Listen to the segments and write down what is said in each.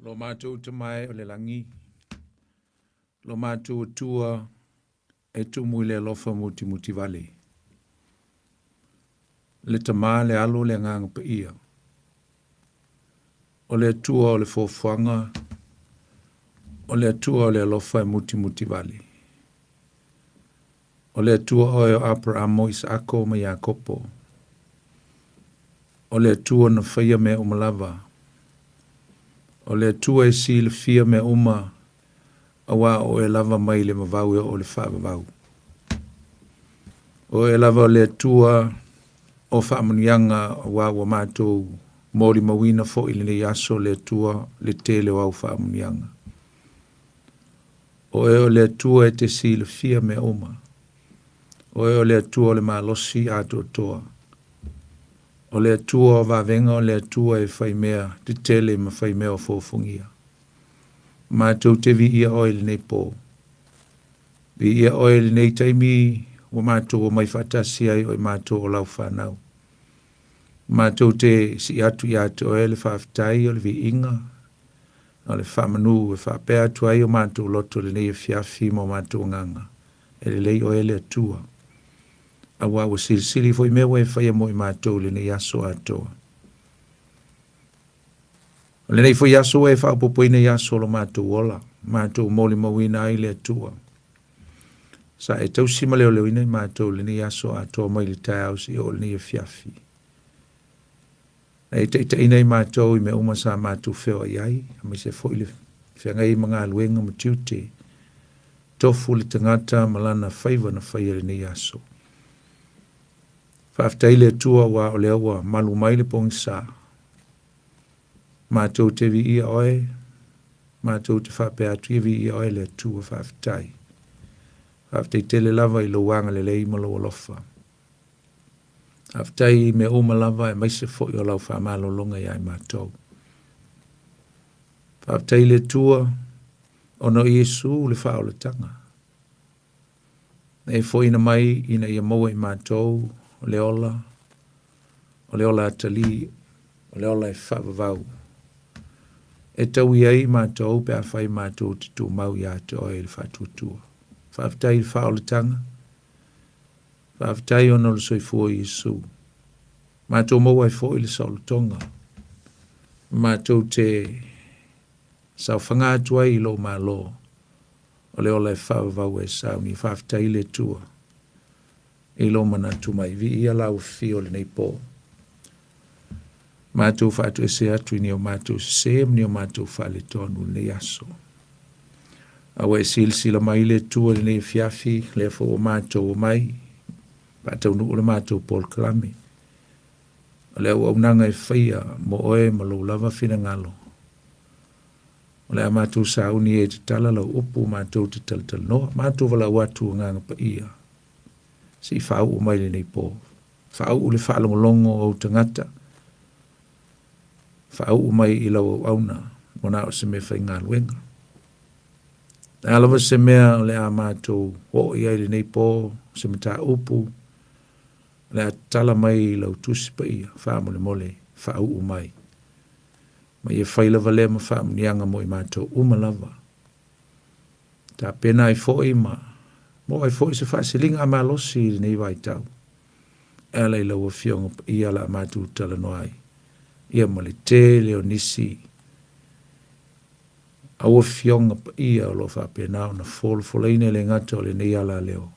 Lo mātou te mai o le langi. Lo mātou tua e tumu i le lofa muti muti vale. Le tama le alo le nganga pa ia. O le tua o le fofuanga. O le tua o le lofa e muti muti vale. O le tua o e Abramo, Isako ma Yakopo. O le tua na whaia me umalava. O le tua e si le fia me uma awa o e lava mai le mavau e o le whaavavau. O e lava o le tua o whaamanianga awa wa mātou mori mawina fo ili le yaso le tua le tele wau whaamanianga. O e o le tua e te si le fia me uma. O e o le tua le malosi ato toa. O le tua o vavenga o le tua e whaimea, te tele ma whaimea o fofungia. Mātou te vi ia oil nei pō. Vi ia oil nei taimi o mātou o mai whatasi ai o i mātou o lau whanau. Mātou te si atu i atu o e le whaftai o le vi inga. O le whamanu e whapea atu ai o mātou loto le nei e fiafi mo mātou nganga. E le lei o e le atua. Awa wa sili foi mewa e whaia mo i mātou le nei aso atoa. Le nei foi aso e whaapopo i nei aso lo mātou ola. Mātou moli mawina ai le atua. Sa e tau sima leo leo ina i mātou le nei aso atoa mai le tai au si o le nei e fiafi. E te ina i mātou i me uma sa mātou wheo ai ai. A mai se foi le whenga i mga aluenga matiute. Tofu le tangata malana whaiva na whaia le nei aso. Whaftai le tua wa o le awa malu mai le pongsa. Mātou te vi ia oe. Mātou te whapea atu vi ia oe le tua whaftai. Whaftai te le lava i lo wanga le lei malo alofa. Whaftai me uma lava e maise fo i o lau whamalo longa i ai mātou. Whaftai le tua ono Iesu le whao le tanga. E fo ina mai ina ia maua i mātou. O le ola atali, o le ola e whaavavau. E tau iai mātou pe a whai mātou te tū mau i ato e le whatutua. Whaaftai le whaoletanga. Whaaftai ono le soifua i Iesu. Mātou mau ai fo i le saolotonga. Mātou te sau whangātua i lo mālo. O le ola e whaavavau e sauni. Whaaftai le tua. E lo mana tu mai vi ia lau fio le nei po. Mātou whātu e se atu ni o mātou sem ni o mātou whale tonu nei aso. Awa e sila mai le tua le nei fiafi le fo o mātou o mai. Pātou nu o le mātou Paul Kalame. O le au nanga e whaia mo oe ma lo lava whina ngalo. O le a mātou sauni e te tala lau upu mātou te talatal noa. Mātou wala watu nganga pa ia. Si whau o mai le nei pō. Whau o le whaalongolongo o tangata. Whau o mai i lau au auna. Mona o se me whai ngā luenga. Alawa se mea o le a mātou o i ai le nei pō. Se me tā upu. Le a tala mai i lau tusi pa ia. Wha mole mole. Whau o mai. Ma i e whai lava le ma wha mnianga mo i mātou umalava. Tā pena i fo i ma. Mo ai foi se fasilinga a malosi nei vai tau. Ela i laua fionga ia la matu tala noai. Ia male te leo nisi. Aua fionga ia o lo whapenao na folaine le ngata o le nei ala leo.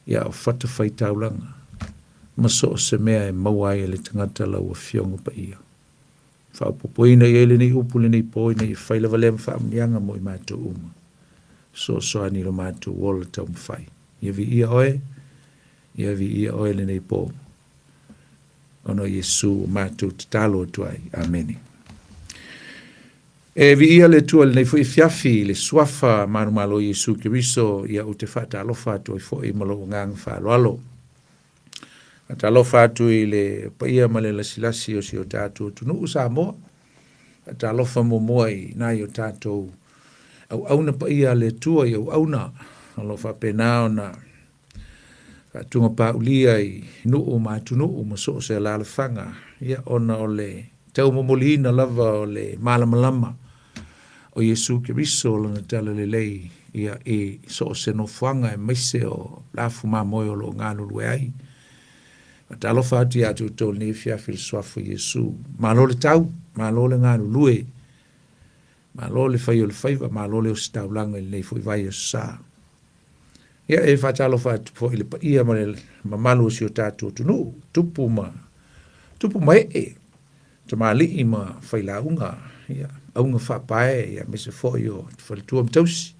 Ia o fata fai taulanga. Maso se mea e mauai le tangata laua fionga pa ia. Whaupopoina i ele nei upu le nei poina i whailava lema whaamnianga mo i matu uma. So ani lo mātou wola tau mwhai. Ia vi ia oe le nei pō. Ono Iesu mātou te talo tuai. Ameni. E vi ia le tua le nei fui fiafi le suafa manu malo Iesu Kiriso ia o te whata alofa atu i fo i malo ngang whaaloalo. Ata alofa atu i le paia ma le lasilasi o si o tātou tunu u Samoa. Ata alofa mo moai nai o tātou au auna pa ia le tua i au auna. Alo whapenao na tunga pa ulia i nuu mātu nuu ma so se la whanga. Ia ona o le tau momolina lava o le malamalama. o Yesu Kiriso lana tala lelei ia e so se no fuanga e maise o lafu mamoe o lo ngalo lue ai. Matalo fati atu tol ni fia fil swafu Yesu. Malole tau, malole ngalo lue. Malole fai o le faiva, malole o stau langa i nei fui vai o sa. Ia e fatalo fati po ile pa ia mamalu si o tatu tunu, tupu ma e. Tamali ima fai la unga, ia. Aunga whapae, ia mese fo yo whalitua mtausi.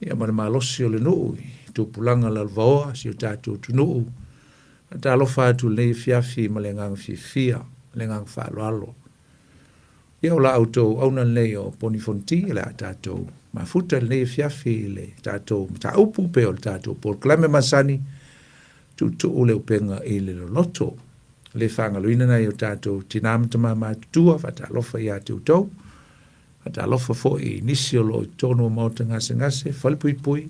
Ia malosi o le nuu, tupulanga lalvaoa, si o tatu tunu. Ta alofa atu le fiafi ma le ngang fia, le ngang whaaloalo. Ia o la auto, auna le o ponifonti, le a tatou. Ma futa le fiafi le tatou, ta upu pe o le tatou, por klame masani, tu ule upenga ile Loloto. Le whangaluina na i o tatou, tinamtama ma tutua, fata alofa i atu tau. Fata alofa fo i nisi o lo i tono mauta ngase, falpui pui.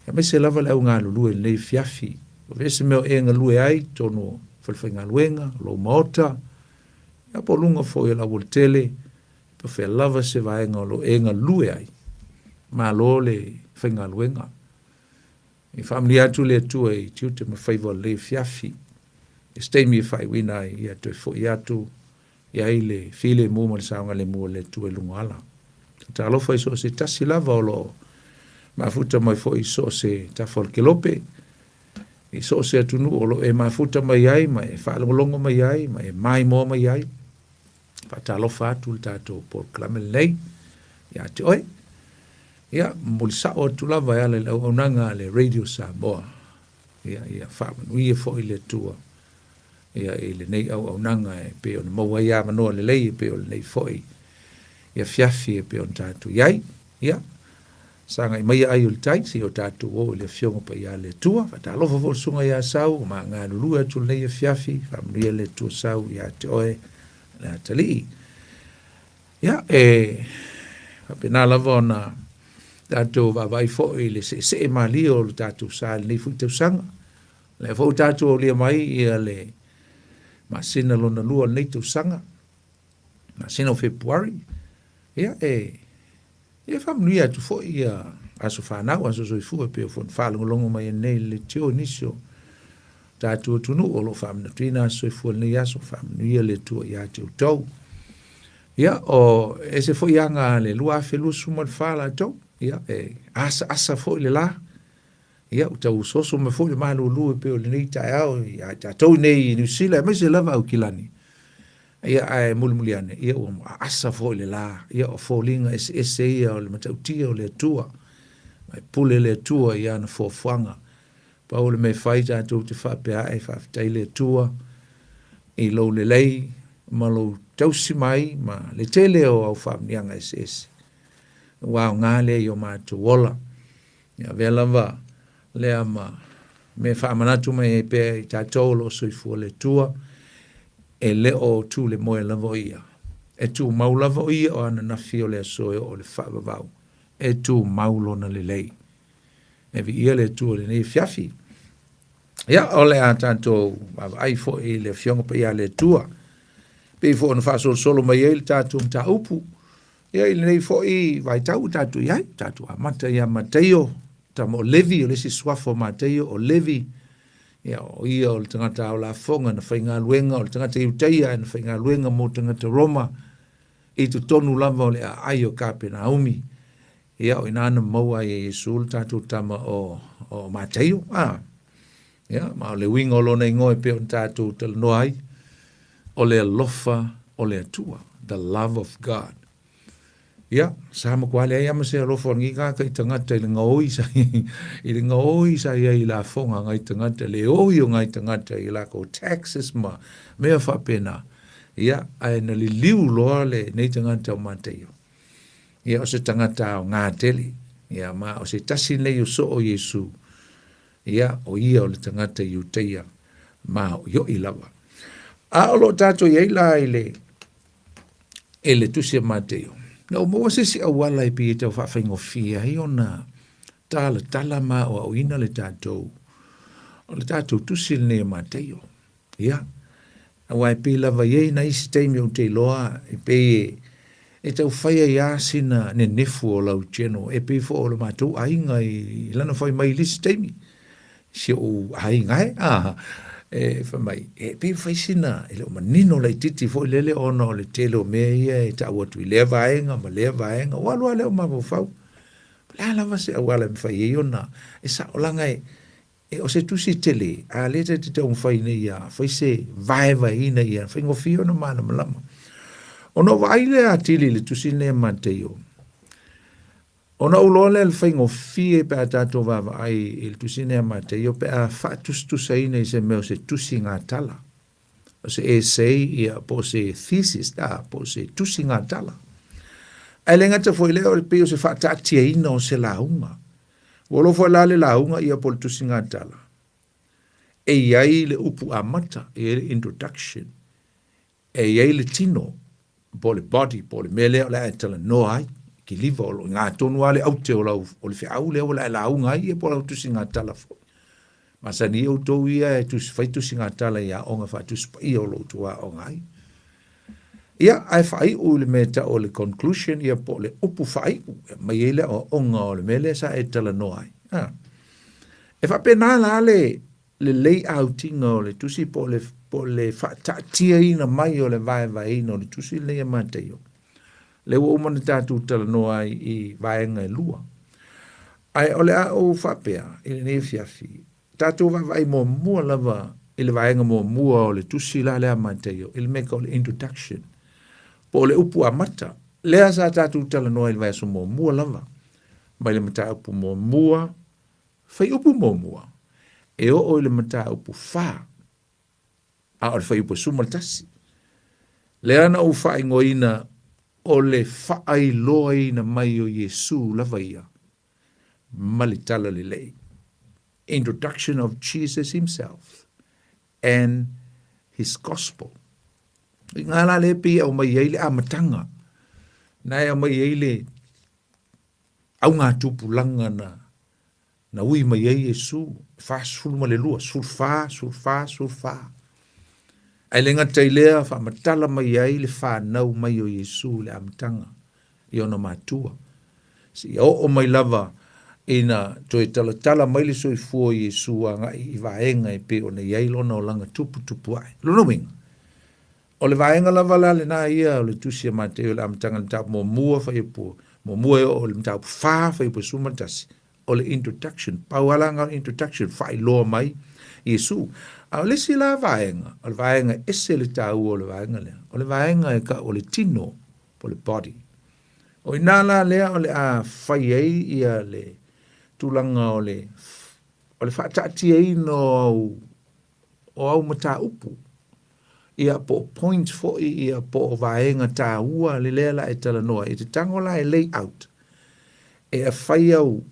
Ia mese lava le au ngā lulu le fiafi. O vese meo e ngā lue ai, tono falfai ngā luenga, lo maota. Ia po lunga fo i la tele, pa fe lava se vaenga lo e ngā lue ai. Ma lo le fai ngā luenga. I whamli atu le atua i tiute ma faiva le fiafi. I stei mi fai wina i atu fo i atu, ia i le file mua le saunga le mua le tue lunga ala. Ta alofa i so se tasi lava o lo, mafuta mai fo i so se tafol kelope, i so se atunu o lo e mafuta mai ai, ma e whaalongolongo mai ai, ma e mai moa mai ai, pa ta alofa atu le tato por klamel nei, ia te oi, ia mulisa o tu lava ia le unanga le radio Samoa, ia whaamanuia fo i le tua, ia i le nei au nanga e pe o maua ia manoa le lei e pe o le nei foi. Ia fiafi e pe o tatu iai, ia. Sanga i mai ai o le tai, si o tatu o le fionga pa ia le tua, fata alofa fo sunga ia sau, ma ngā lulua tu le ia fiafi, whamnuia le tua sau, ia te oe, le atali. Ia pena lava na tatu vavai foi le se e mali o le tatu sa le nei fui tau sanga. Le fo tatu o lia mai ia le ma sina lona lua nei tu sanga. Ma sina o Februari. Ia ia whamnuia tu fo ia aso whanau, aso soifua pe o fon whalongolongo mai nei le teo nisio. Tātua tunu o lo whamna tuina aso soifua nei aso whamnuia le tua ia te utau. Ia o se fo ianga le lua whelua suma le whala tau. Ia asa fo le la. Ia utau soso me fo le malu lua pe o le nei tai au. Ia tau nei New Zealand, mai se lava au kilani. Ia mulimuliane, ia o asa fo le la, ia o fo linga ese ia o le matautia o le tua, mai pule le tua ia na fo fuanga, pa o le me whaita atu te whapea e whaftai le tua, i lo le lei, ma lo tausi mai, ma le tele o au whamnianga ese. Wao ngā le i o mātu wola, ia velava, le ama, me whamanatu mai e pēr i tātou lo soifua le tua, e leo tu le moe lavo ia. E tu mau lavo ia o ana nafi o le asoe o le whaavavau. E tu mau lona le lei. E vi ia le tu le nei fiafi. Ia o le a tātou ai fo i le fionga pa ia le tua. Pe fo na wha solo mai e le tātou mta upu. Ia i le nei fo i vai tau tātou iai. Tātou a mata ia mateio. Tamo levi o le si swafo mateio o levi. Ia o ia o le tangata o la fonga na whainga luenga, o le tangata iutaia na whainga luenga mo tangata Roma, i tu tonu lava o le a ai o kape na umi. Ia o inana maua e Yesu le tātou tama o Mateio. Ia, ma o le winga o lona ingoe pe o tātou tala noai, o le alofa o le atua, the love of God. Ia, sama kwa le ama se alofa ngi ka i tangata i le ngaoi sa i le ngaoi sa ia i la fonga ngai tangata le oi o ngai tangata i la ko taxes ma mea whapena. Ia, ai na li liu loa le nei tangata o Mateio. Ia o se tangata o ngā tele. Ia, ma o se tasi nei o so o Yesu. Ia, o ia o le tangata i uteia ma o yo i lava. A o lo tato i la ele tusia Mateio. No mo se si awala i pi te whawhaingo fia hi ona tala ma o au ina le tātou. O le tātou tusi le nea Mateio. Ia. Awai pi lava iei na isi teimi o te loa i pe e tau whaia ia sina ne nefu o lau tjeno, e pe fo o le mātou ainga i lana whai mai lisi teimi. Si o ainga e whai mai, e pe whai sina, e leo manino lai titi fo i lele ona o le telo mea ia, e tau atu i lea vaenga, ma lea vaenga, walua leo mamu whau. La lava se awala mi whai e ona, e sa o langa e o se tusi tele, a leta te tau mwhai na ia, whai se vaeva ina ia, whai ngofio na mana malama. Ono waile a tili le tusi ne mateo. Ona ulole le whai ngofie pe a tato vava ai il tusi ne mateo, pe a whaatus tusaina i se meo se tusi ngā tala. O se essay ia po se thesis, po se tusi ngā tala. Ai lenga te foi leo le pe o se whaatatia ina o se launga. Wolo foi la le launga ia po le tusi ngā tala. E iai le upu amata, e le introduction. E iai le tino, po le body, po le mele o le aetala no ai, ki liva o ngā tonu ale au te o lau, o le whiau leo le launga ai, e po lau tusi ngā tala fo. Masa ni au tau ia e whai tusi ngā tala ia o ngā whaatus pa ia o lau tua o ngai. Ia ai whai u le meta o le conclusion, ia po le upu whai u, mai ele o onga o le mele sa aetala no ai. E whapena la le layoutinga o le tusi po le whaatatia ina mai o le vai ina o le tusi le mateo. Le wa umana tātou tala no ai i vaenga e lua. Ai ole a o whapea, i le nefiafi, tātou vai mo mua lava, i le vaenga mo mua o le tusi la le mateo, i le meka o le introduction, po le upu amata, lea sa tātou tala no ai le vaeso mo mua lava, mai le mata upu mo mua, whai upu mo mua, e o le mata upu wha, a o le whai upu sumaltasi. Lea na u wha ingoina, o le whaai loa ina mai o Yesu lava ia. Malitala le lei. Introduction of Jesus himself and his gospel. Ngā la le pi au mai eile a matanga. Nai au mai eile au ngā tupulanga na ui mai ei Yesu. Wha sulma le lua. Sulfa. Ai lenga tailea wha matala mai ai le wha nau mai o Yesu le amatanga i ona mātua. Si o mai lava ina toi tala mai le soi fua Yesu a ngai i vaenga i pe o ne iai lona o langa tupu ai. Lona winga. O le vaenga lava la le na ia o le tusia mateo le amatanga le tapu mo mua wha ipu. Mo mua o le tapu wha wha ipu sumatasi. O le introduction. Paualanga introduction wha i loa mai Yesu. A le si la vaenga, o le vaenga ese le tau o le vaenga lea. O le vaenga e ka o le tino, o le body. O ina la lea o le a whai ei ia le tulanga o le whaatati ei no au mata upu. Ia po point fo ia po vaenga ta ua le lea la e tala noa. E te tango la e layout. E a whai au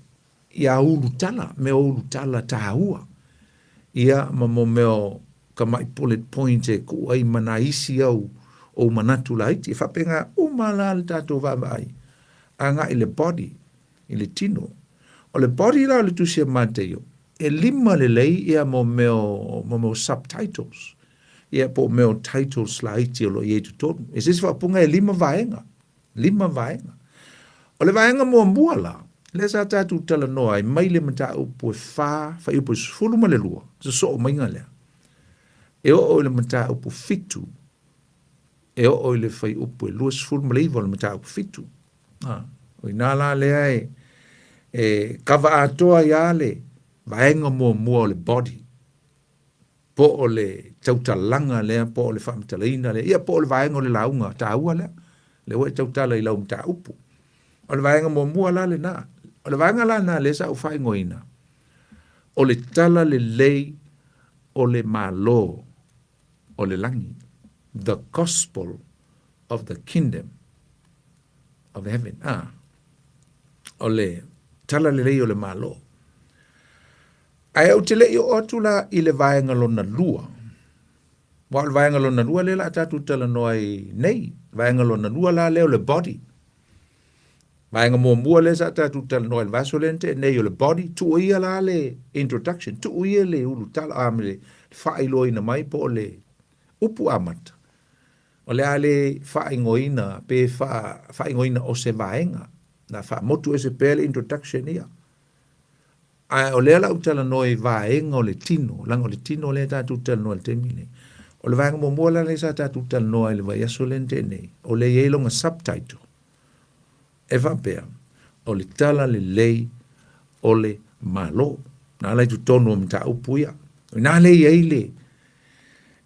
ia ulu tala, me ulu tala ta ua. Ia mo meo ka mai bullet point e ku ai mana isi au o manatu la iti. E whapenga umala le tātou vavai. Anga i le body, i le tino. O le body la le tusia mateo. E lima le lei ia mo meo subtitles. Ia po meo titles la iti o lo i etu tonu. E sisi whapunga e lima vaenga. O le vaenga mo mua la. Le sa tātou tala noa ai mai le mata upu e wha upu e sufulu ma le lua. Sa so o mainga lea. E o le mata upu fitu. E o le whai upu e lua sufulu ma le iwa le mata upu fitu. O inala lea e kawa atoa ia le vaenga mua o le body. Po o le tautalanga lea, po o le whamitalaina lea. Ia po o le vaenga o le launga ta ua lea. Le ua tautala i lau mata upu. O le vaenga mua la le naa. O le vanga la na le sa u fai ngoina. O le tala le lei o le malo o le langi. The gospel of the kingdom of heaven. O le tala le lei o le malo. Ai au te lei o atu la i le vaenga lona lua. Wa le vaenga lona lua le la tatu tala noai nei. Vaenga lona lua la leo le body. Vaenga mua le sa tātou tala noa le vaso lente, nei o le body, tu ia la le introduction, tu ia le ulu tala amile, whailo ina mai po le upu amata. O le ale whaingoina, pe whaingoina o se vaenga. Na wha motu e se pele introduction ia. Ai o le ala utala noi vaenga o le tino, langa o le tino le tatu utala noa le temine. O le vaenga mo mola le sa tatu utala noa le vai aso le ntene. O le yeilonga subtitle. E whapea. O le tala le lei o le malo. Nā lai tu tonu o mta upuia. Nā le yeile.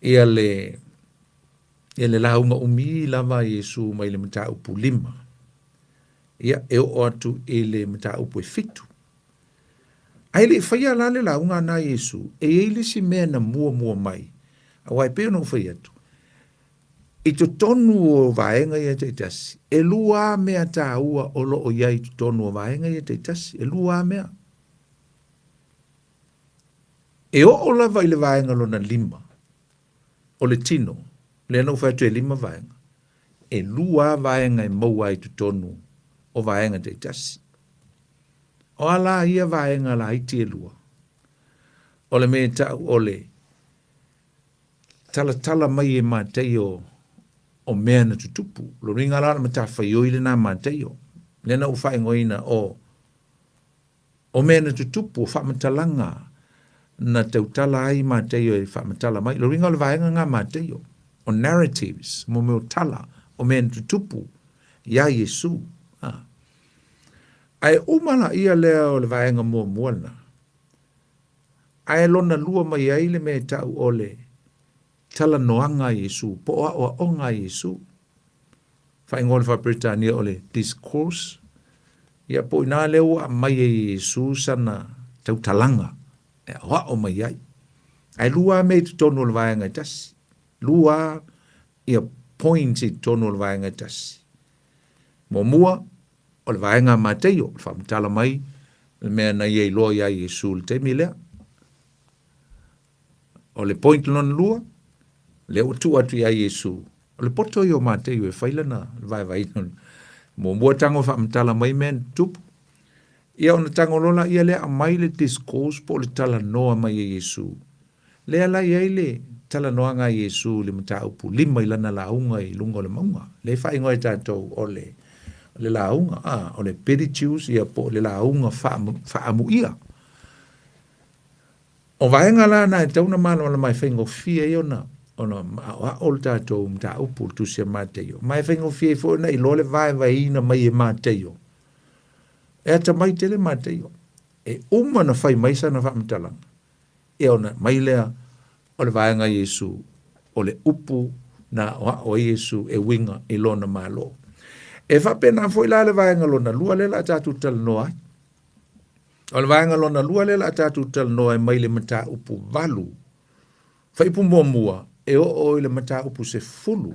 Ia le launga umi lava Yesu mai le mta upu lima. Ia e o atu e le mta upu e fitu. Ai le whaia la le launga na Yesu. E eile si mea na mua mai. A wai peo no whai atu. I to tonu o vaenga ia te tasi. E lua mea tā ua o lo o iai to tonu o vaenga ia te tasi. E lua mea. E o lava i le vaenga lo na lima. O le tino. Le anau whai tu e lima vaenga. E lua vaenga e maua i to tonu o vaenga te tasi. O ala ia vaenga la iti e lua. O le mea tau o le tala mai e māteo o mea na tutupu. Lo ringa la na mata whaioi le na māteo. Le na ufai ngoina o mea na tutupu, o whamatalanga na tautala ai māteo e whamatala mai. Lo ringa o le vaenga ngā māteo. O narratives, mo meo tala, o mea na tutupu, ia Yesu. Ai umala ia lea o le vaenga mua muana. Ai lona lua mai ai le mea tau o le tala noanga Yesu, po o onga Yesu. Whai ngole wha Britania o le discourse. Ia po ina leo a mai e Yesu sana tau talanga. E o mai ai. Ai lua mei tu tonu le vaenga tasi. Lua ia points i tonu le vaenga tasi. Mo mua o le vaenga mateo. Whamtala mai le mea na iei loa ia Yesu le temi lea. O le point lon lua. Leo tu atu ia Yesu. O le poto i o mateo e whailana. Vai. Mo mua tango whamtala mai men tupu. Ia ona tango lola ia lea a mai le discourse po le tala noa mai e Yesu. Lea la iei le tala noa ngā Yesu le mta upu lima ilana launga i lunga o le maunga. Le whai ngoi tātou o le launga. O le Beatitudes ia po le launga whaamu ia. O vaenga la na e tauna mana mai whaingo fia i ona. Ona o le tātou mta upu tu se Mateo. Mai whaingo fia i fo na i lole vai ina mai e Mateo. E ata mai tele Mateo. E na whai maisa na whaamtalanga. E ona mai lea o le vaenga Yesu. O le upu na o Yesu e winga i lona malo. E whapena fo ila le vaenga lona lua lela tātou tala noa. O le vaenga lona lua lela tātou tala noa e mai le mata upu valu. Whaipu mua. E o i le mata upu se fulu.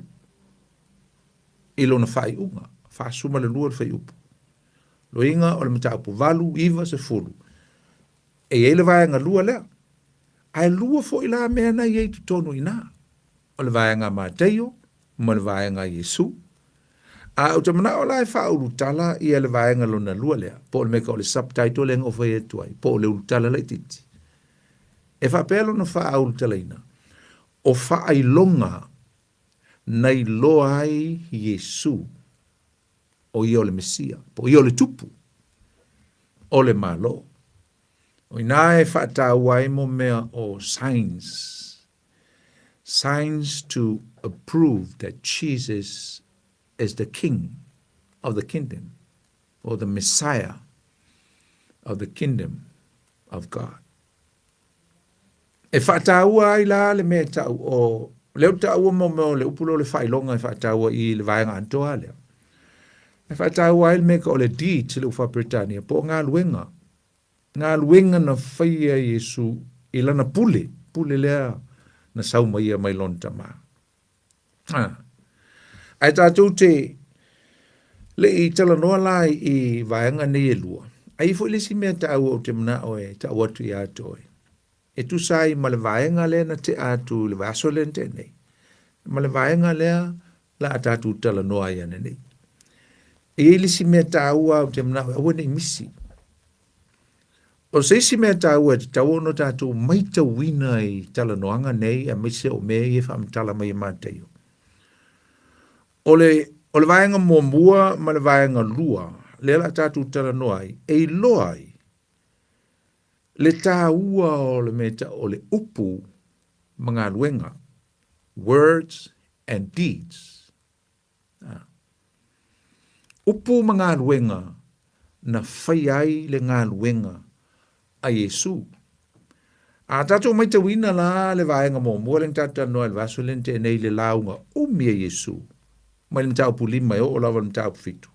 I lona whai unga. Whaasuma le lua le whai upu. Lo inga o le mata upu valu, iwa se fulu. E le vaenga lua lea. Ai lua fo ila mea na iei tu tonu ina. O le vaenga Mateo, mo le vaenga Yesu. O te mana o lai wha urutala i le vaenga lona lua lea. Po le meka o le subtitle lenga o whai etuai. Po le urutala lai titi. E wha pēlo na wha urutala ina. O wha ai longa nei loa ai Yesu. O i o le Mesia. Po i o le tupu. O le malo. O ina e wha tāua mo mea o signs. Signs to approve that Jesus is the King of the kingdom. Or the Messiah of the kingdom of God. E whaataua ai la le mea tau o leo taua mo meo le upulo le whailonga e whaataua i le vaenga antoa leo. E whaataua ai le mea ka o le deed le uwha Britania po ngā luenga. Ngā luenga na whaia Yesu i lana pule lea na sauma ia mai lonta maa. Ai tātou te le i tala noa lai i vaenga nei e lua. Ai fo ilisi mea tau o te mana oe tau atu i ato oe. E tu sai ma le vaenga lea na te atu le vaso le nte nei. Ma le vaenga lea la atatu tala noa ia nei. E ilisi mea tau au te mana oe nei misi. O se isi mea tau e te tau ono tatu maita wina i tala noanga nei a mise o mea i e whamitala mai e māteo. O le vaenga mua ma le vaenga lua, le la tatu tala noai, e loa ai, le tā ua o le meta o le upu mga luenga, words and deeds. Upu mga luenga na whai ai le ngā luenga a Yesu. A tatu mai te wina la le vaenga mua le tata noa le vaso lente nei le launga umi a Yesu. Mai le mtau pu lima o lava le mtau pu fitu.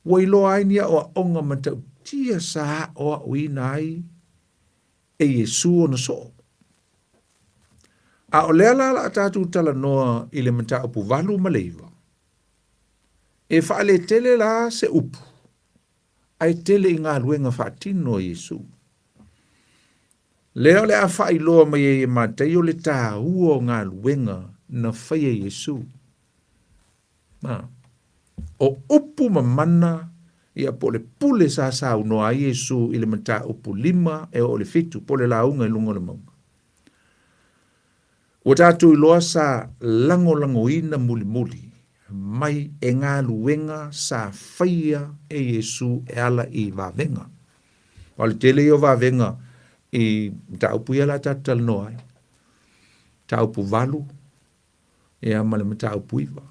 Wai loa ai nia o onga mtau tia sa o wina ai e Yesu o na so. A o lea la tatu tala noa i le mtau pu valu maleiva. E whaale tele la se upu. Ai tele i ngā luenga whaatino Yesu. Leo le a whai loa mai e matei o le tā huo ngā luenga na whai e Yesu. O upu mamana ia po le pule sa sa unoa Yesu i le mata upu lima e o le fitu po le launga i lunga le maunga. O tātu i loa sa lango ina muli mai e ngā luenga sa whaia e Yesu e ala i wavenga. O le tele i o wavenga i ta upu ia la tatal noai. Ta upu valu e amale mata upu iwa.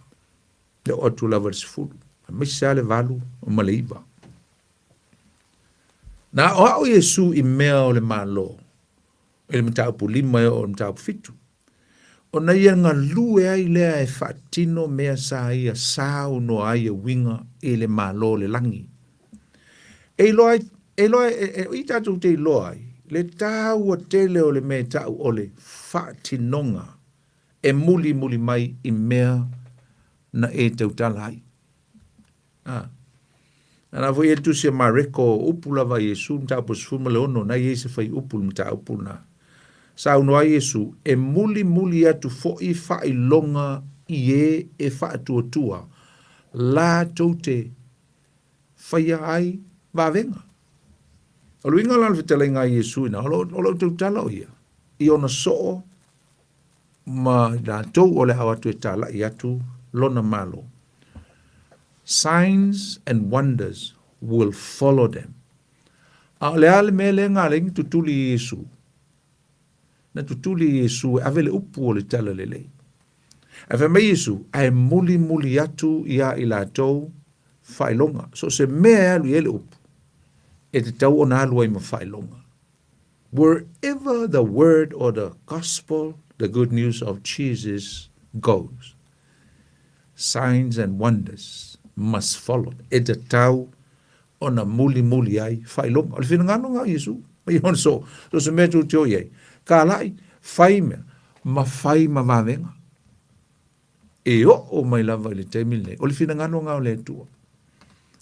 Le otu la verse fulu. Misa le valu o male iwa. Na o au Yesu i mea o le malo. E le mata upu lima e o le mata upu fitu. O na ia ngā lue ai lea e whaatino mea sa ia sao no ai e winga e le malo le langi. E loa i tatu te loa ai. Le tau o tele o le mea tau o le whaatinonga e muli mai i mea na e tau talai. Ana voi e tusia mareko upu lava Yesu mta po sfuma le ono na Yesu fai upu mta upu na. Sa unua Yesu e muli atu fo i fai longa i e fai tua la tote fai ai va venga. O luinga lan fitele ngā Yesu ina o lo tau tala o ia. I ona so ma la tau o le hawa tu e tala i atu lona malo. Signs and wonders will follow them. A le ale me le ngā lengi tutuli Yesu. Na tutuli Yesu e avele upu o le tala lele. E wha mei Yesu, ai muli atu ia i la tau whailonga. So se mea alu ele upu. E te tau o nā alua i ma whailonga. Wherever the word or the gospel, the good news of Jesus goes, signs and wonders must follow. E te tau o na muli ai whailonga. O le whina ngano ngā Yesu. Mai hon so se mea tu te o iei. Ka lai, whai mea, ma whai ma wawenga. E o mai lava i le teimile. O le whina ngano ngā o le tua.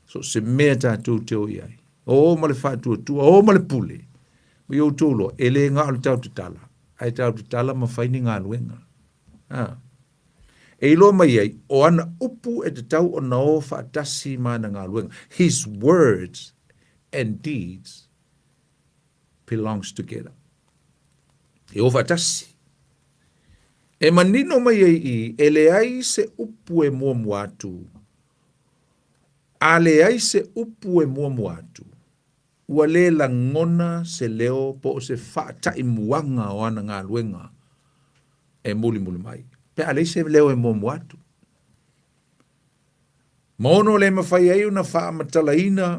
So se mea tātou te o iei. O ma le whātua tua, o ma le pule. Ma iau tōlo, e le ngā o le tau te tala. Ai tau te tala ma whai ni ngā luenga. E ilo mai ei, o ana upu e te tau o na o whaatasi mana ngā luenga. His words and deeds belongs together. E o whaatasi. E manino mai ei i, e le ai se upu e mua atu. A le ai se upu e mua atu. Ua le la ngona se leo po se whaata i muanga o ana ngā luenga. E muli mai. Pe a le se leo e mua atu. Maono le mawhai ai una wha matalaina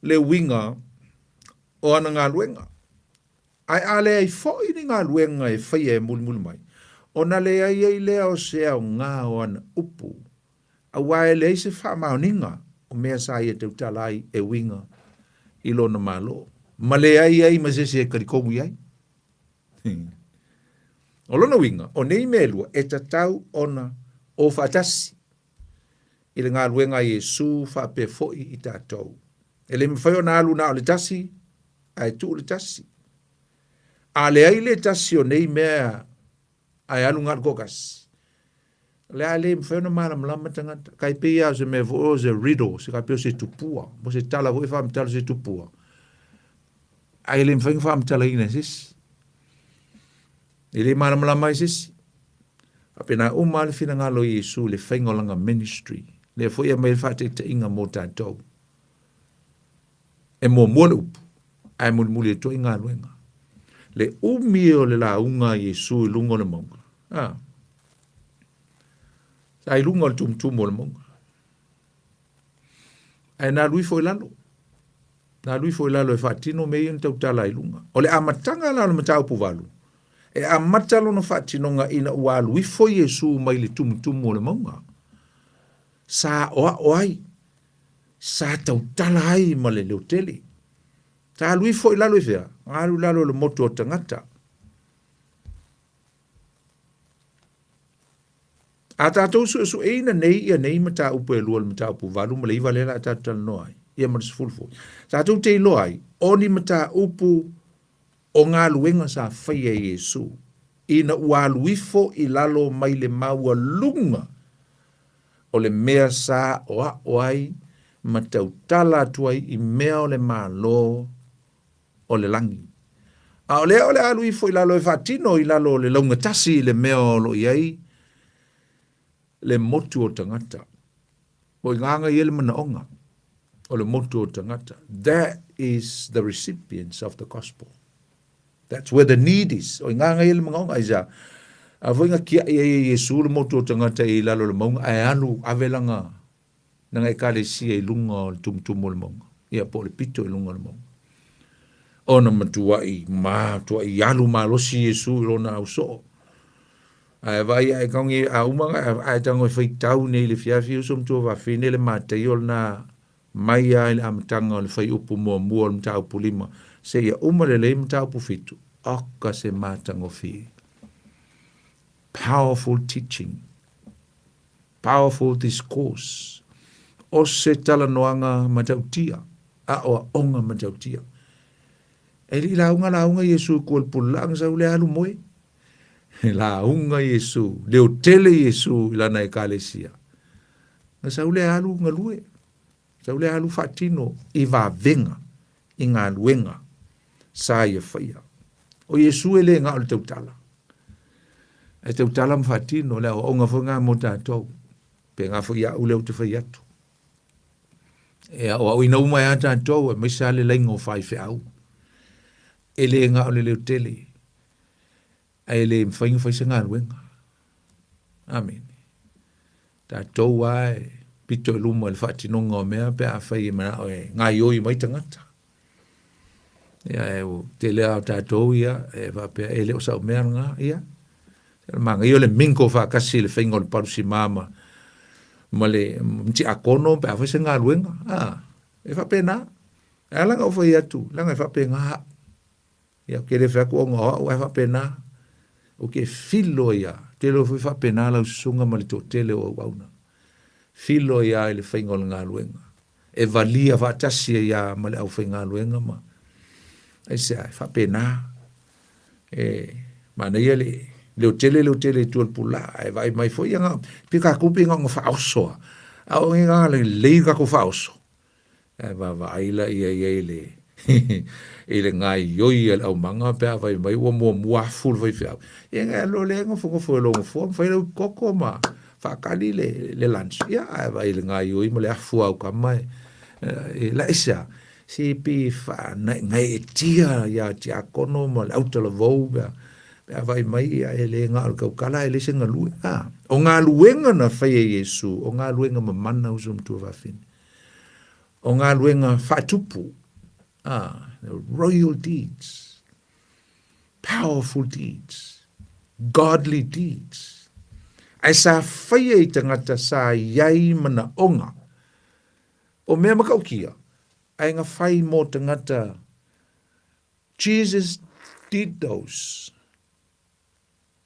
le winga o ana ngā luenga. Ai a le ai fōi ni ngā luenga e whai e muli mai. O na le ai leo se au ngā o ana upu. A wae le se wha maoninga o mea sa i e te utalai e winga i lona malo. Ma le ai ma se karikomu ai. O lona winga, o nei melua e tatau ona o whaatasi. I le ngā luenga Yesu whape foi i tātou. E le mwhai o nā alu nā o le tasi, ai tu o le tasi. A le ai le tasi o nei mea ai alu ngā kokas. Le ai le mwhai o na mara malama tangata. Kai pia se me vo o se riddle, se kai pia se tupua. Mo se tala vo e wha mtala se tupua. Ai le mwhai wha mtala ina sisi. I le mara malama i sisi. Apena uma le fina ngalo Yesu le whaingolanga ministry. Le fwea mai whate te inga mō tātou. E mō mōle upu. Ai muli e to inga luenga. Le umio le la unga Yesu i lungo le monga. Ai lungo le tumtumo le monga. Ai nā lui fo lalo. Nā lui fo lalo e whatino me ian tau tala i lunga. O le amatanga lalo matau puwalu. E amatalo na whatinonga ina ua lui fo Yesu mai le tumtumo le monga. Sa oai. Sa tau tala ai ma le leo tele. Ta lui fo lalo i whea. Alu lalo le moto o tangata. A tātou su eina nei ia nei mata upo e lua le mata upo walu ma le iwa lela a tātou no ai. Ia ma se fulfo. Tātou te ilo ai. Oni mata upo o ngā luenga sa whaia Yesu. Ina ua luifo i lalo mai le maua lunga. O le mea sa oa oai matau tala tuai i mea o le malo o le langi. A o le aluifo i lalo e whatino i lalo le launga tasi le mea o lo iai. Le motu o tangata. O i nganga i ele mana onga. O le motu o tangata. That is the recipients of the gospel. That's where the need is. O i nganga i ele mana onga isa. A voinga kia i Yesu le motu o tangata i lalo le maunga. Ai anu avelanga. Nanga i kale sia i lunga o le tumtumo le maunga. Ia po le pito i lunga le maunga. Ona matua i matua i alu malosi Yesu i lona au soo. Ai vai ai kongi a umanga ai tango fai tau nei le fiafi usum tu va fine le mate yol na mai ai le amtanga le fai upu mo mo le tau pulima se ia uma le tau pu fitu aka se matango fi. Powerful teaching, powerful discourse. O se tala noanga matautia a o onga matautia. E li launga Yesu ko pulang sa ule alu moe. La unga Yesu, leo tele Yesu ila na ekalesia. Na saule alu ngalue. Saule alu fatino i va venga i ngā luenga sa ia whaia. O Yesu ele ngā o le tautala. E tautala mfatino leo o ngā whunga mo tātou. Pe ngā whaia u leo te whai atu. E o ina umai a tātou e maisa le laingo whai whau. Ele ngā o le leo tele. Ai le mfainga faisa ngā luenga. Amen. Tā tau ai, pito luma le whatinonga o mea, pe a whai e mana oe, ngā ioi mai tangata. Ia e o te lea o tā tau ia, e whapea e leo sa o mea ngā ia. Manga io le minko whakasi le whainga o le parusi mama, ma le mti akono, pe a faisa ngā luenga. E whapea nā. E langa o whai atu, langa e whapea ngā. Ia ke le whaku o ngā o e whapea nā. O ke filo ia, te lo fui whapena lau sunga ma le tō tele o wauna. Filo ia e le whainga o le ngā luenga. E valia whatasia ia ma le au whainga luenga ma. E se ai, whapena. Mana ia leo tele tual pula, e vai mai fo ia ngā, pika kupi ngā ngā whaosoa. Au ngā le leiga ko whaoso. E va aila ia le. Ele ngai yoi al au manga pe vai mai o mo ful vai fa e nga lo le ngo fo lo fo fa le koko ma fa kali le lunch ya vai le ngai yoi mo le fu au ka mai la isa si pi fa ngai tia ya tia kono mo au te lo vo pe vai mai ele nga al ka kala ele se nga lu o nga luenga na fa Yesu o nga luenga ma mana usum tu va fin o nga luenga fa tupu royal deeds, powerful deeds, godly deeds. Ai sa whaia i tangata sa iai mana onga. O mea makaukia, ai ngā whai mō tangata, Jesus did those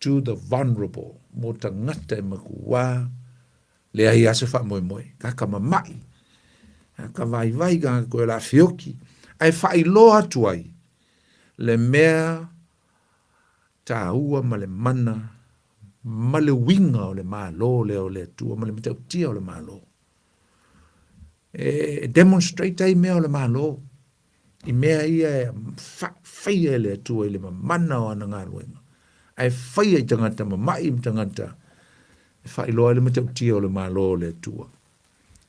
to the vulnerable, mō tangata e maku wā, le ai asa wha moe moe, ka kamamai, ka vai ka koe la whioki, ai whai loa tuai, le mea tā ua ma le mana, ma le winga o le mālo, leo le tua, ma le matautia o le mālo. Demonstrate ai mea o le mālo, i mea ia e whaia le tua i le mana o ana ngā luenga. Ai whaia i tangata, ma mai i tangata, Whai loa le matau tia o le malo le tua.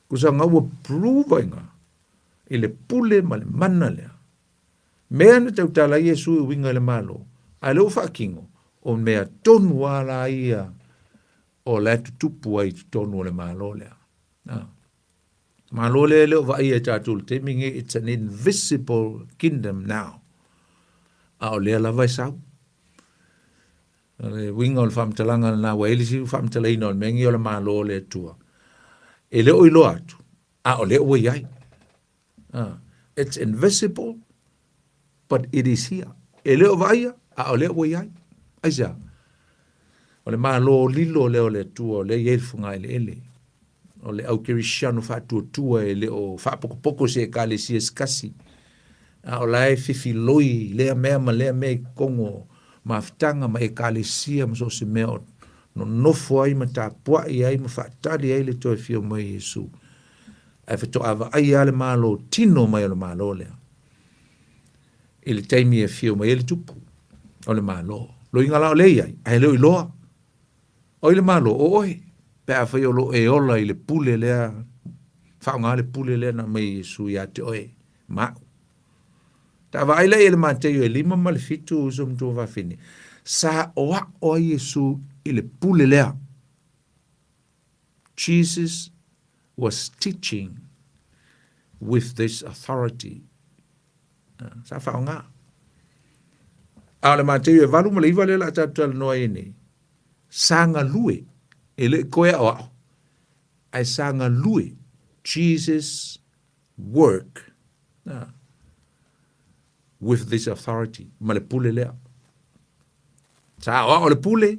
Kusa ngā ua pruva inga. I le pule ma le mana lea. Mea na tau tala Yesu i winga le malo. Ai leo whakingo. O mea tonu ala ia. O le tutupu ai tonu o le malo lea. Malo lea leo wa ia tātul te mingi. It's an invisible kingdom now. A o lea la vai sau. Winga o le whamtalanga na wailisi whamtalaina o le mengi o le malo le tua. E leo i lo atu. A o leo wa iai. It's invisible, but it is here. E leo vaia, a o leo wa iai. Aisa. O le malo lilo leo le tua, o le ielfunga ele ele. O le au kirishano whatua tua e leo whapokopoko se e kale si eskasi. A o lai fifi loi, lea mea ma lea mea kongo, mafitanga ma e kale sia ma so se mea no nofo ai ma ta pua i ai ma whaatari ai le toi fio mai Yesu. Ai whato awa ai ale malo tino mai o le malo lea. I le taimi e fio mai ele tupu o le malo. Lo inga lao lei ai, ai leo i loa. O i le malo, o oi. Pe a whai o lo e ola i le pule lea, whaonga le pule lea na mai Yesu i ate oe. Mau. Ta wa ai lei ele māteo e lima ma le fitu usum tu whawhini. Sa oa o Yesu i le pule lea. Jesus was teaching with this authority. Sa whaonga. A le māteo e walu ma le iwa le la tātua noa ene. Sanga lue. Ele koe o ao. Ai sanga lue. Jesus work. With this authority. Ma le pule lea. Sa o le pule.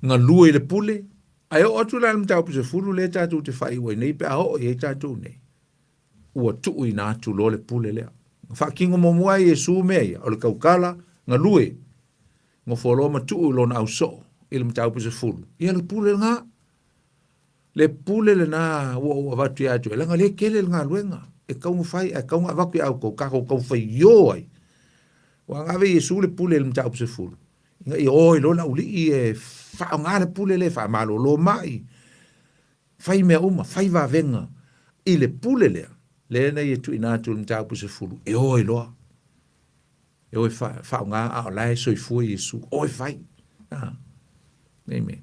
Nga lue le pule. Ai o atu la mtau puse fulu le tatu te whai wai nei pe a ho e tatu nei. Ua tuu i nā atu lo le pule lea. Whakingo mo mua i e su mea. O le kaukala. Nga lue. Ngo wholo ma tuu lo na au so. Ile mtau puse fulu. Ia le pule nga. Le pule le na ua watu i atu. E langa le kele le ngā luenga. E kaunga whai. E kaunga waku i au kou. Kako kau whai yo ai. Wa ngāwe i e su le pule le mtau puse fulu. Inga i oi lo na uli i e whao ngā le pule le wha malo lo mai. Whai mea uma. Whai wa venga. I le pule lea. Le na i e tu i nātu le mtau puse fulu. E oi loa. E oi whao ngā ao lai soi fui Yesu. Oi whai. Amen.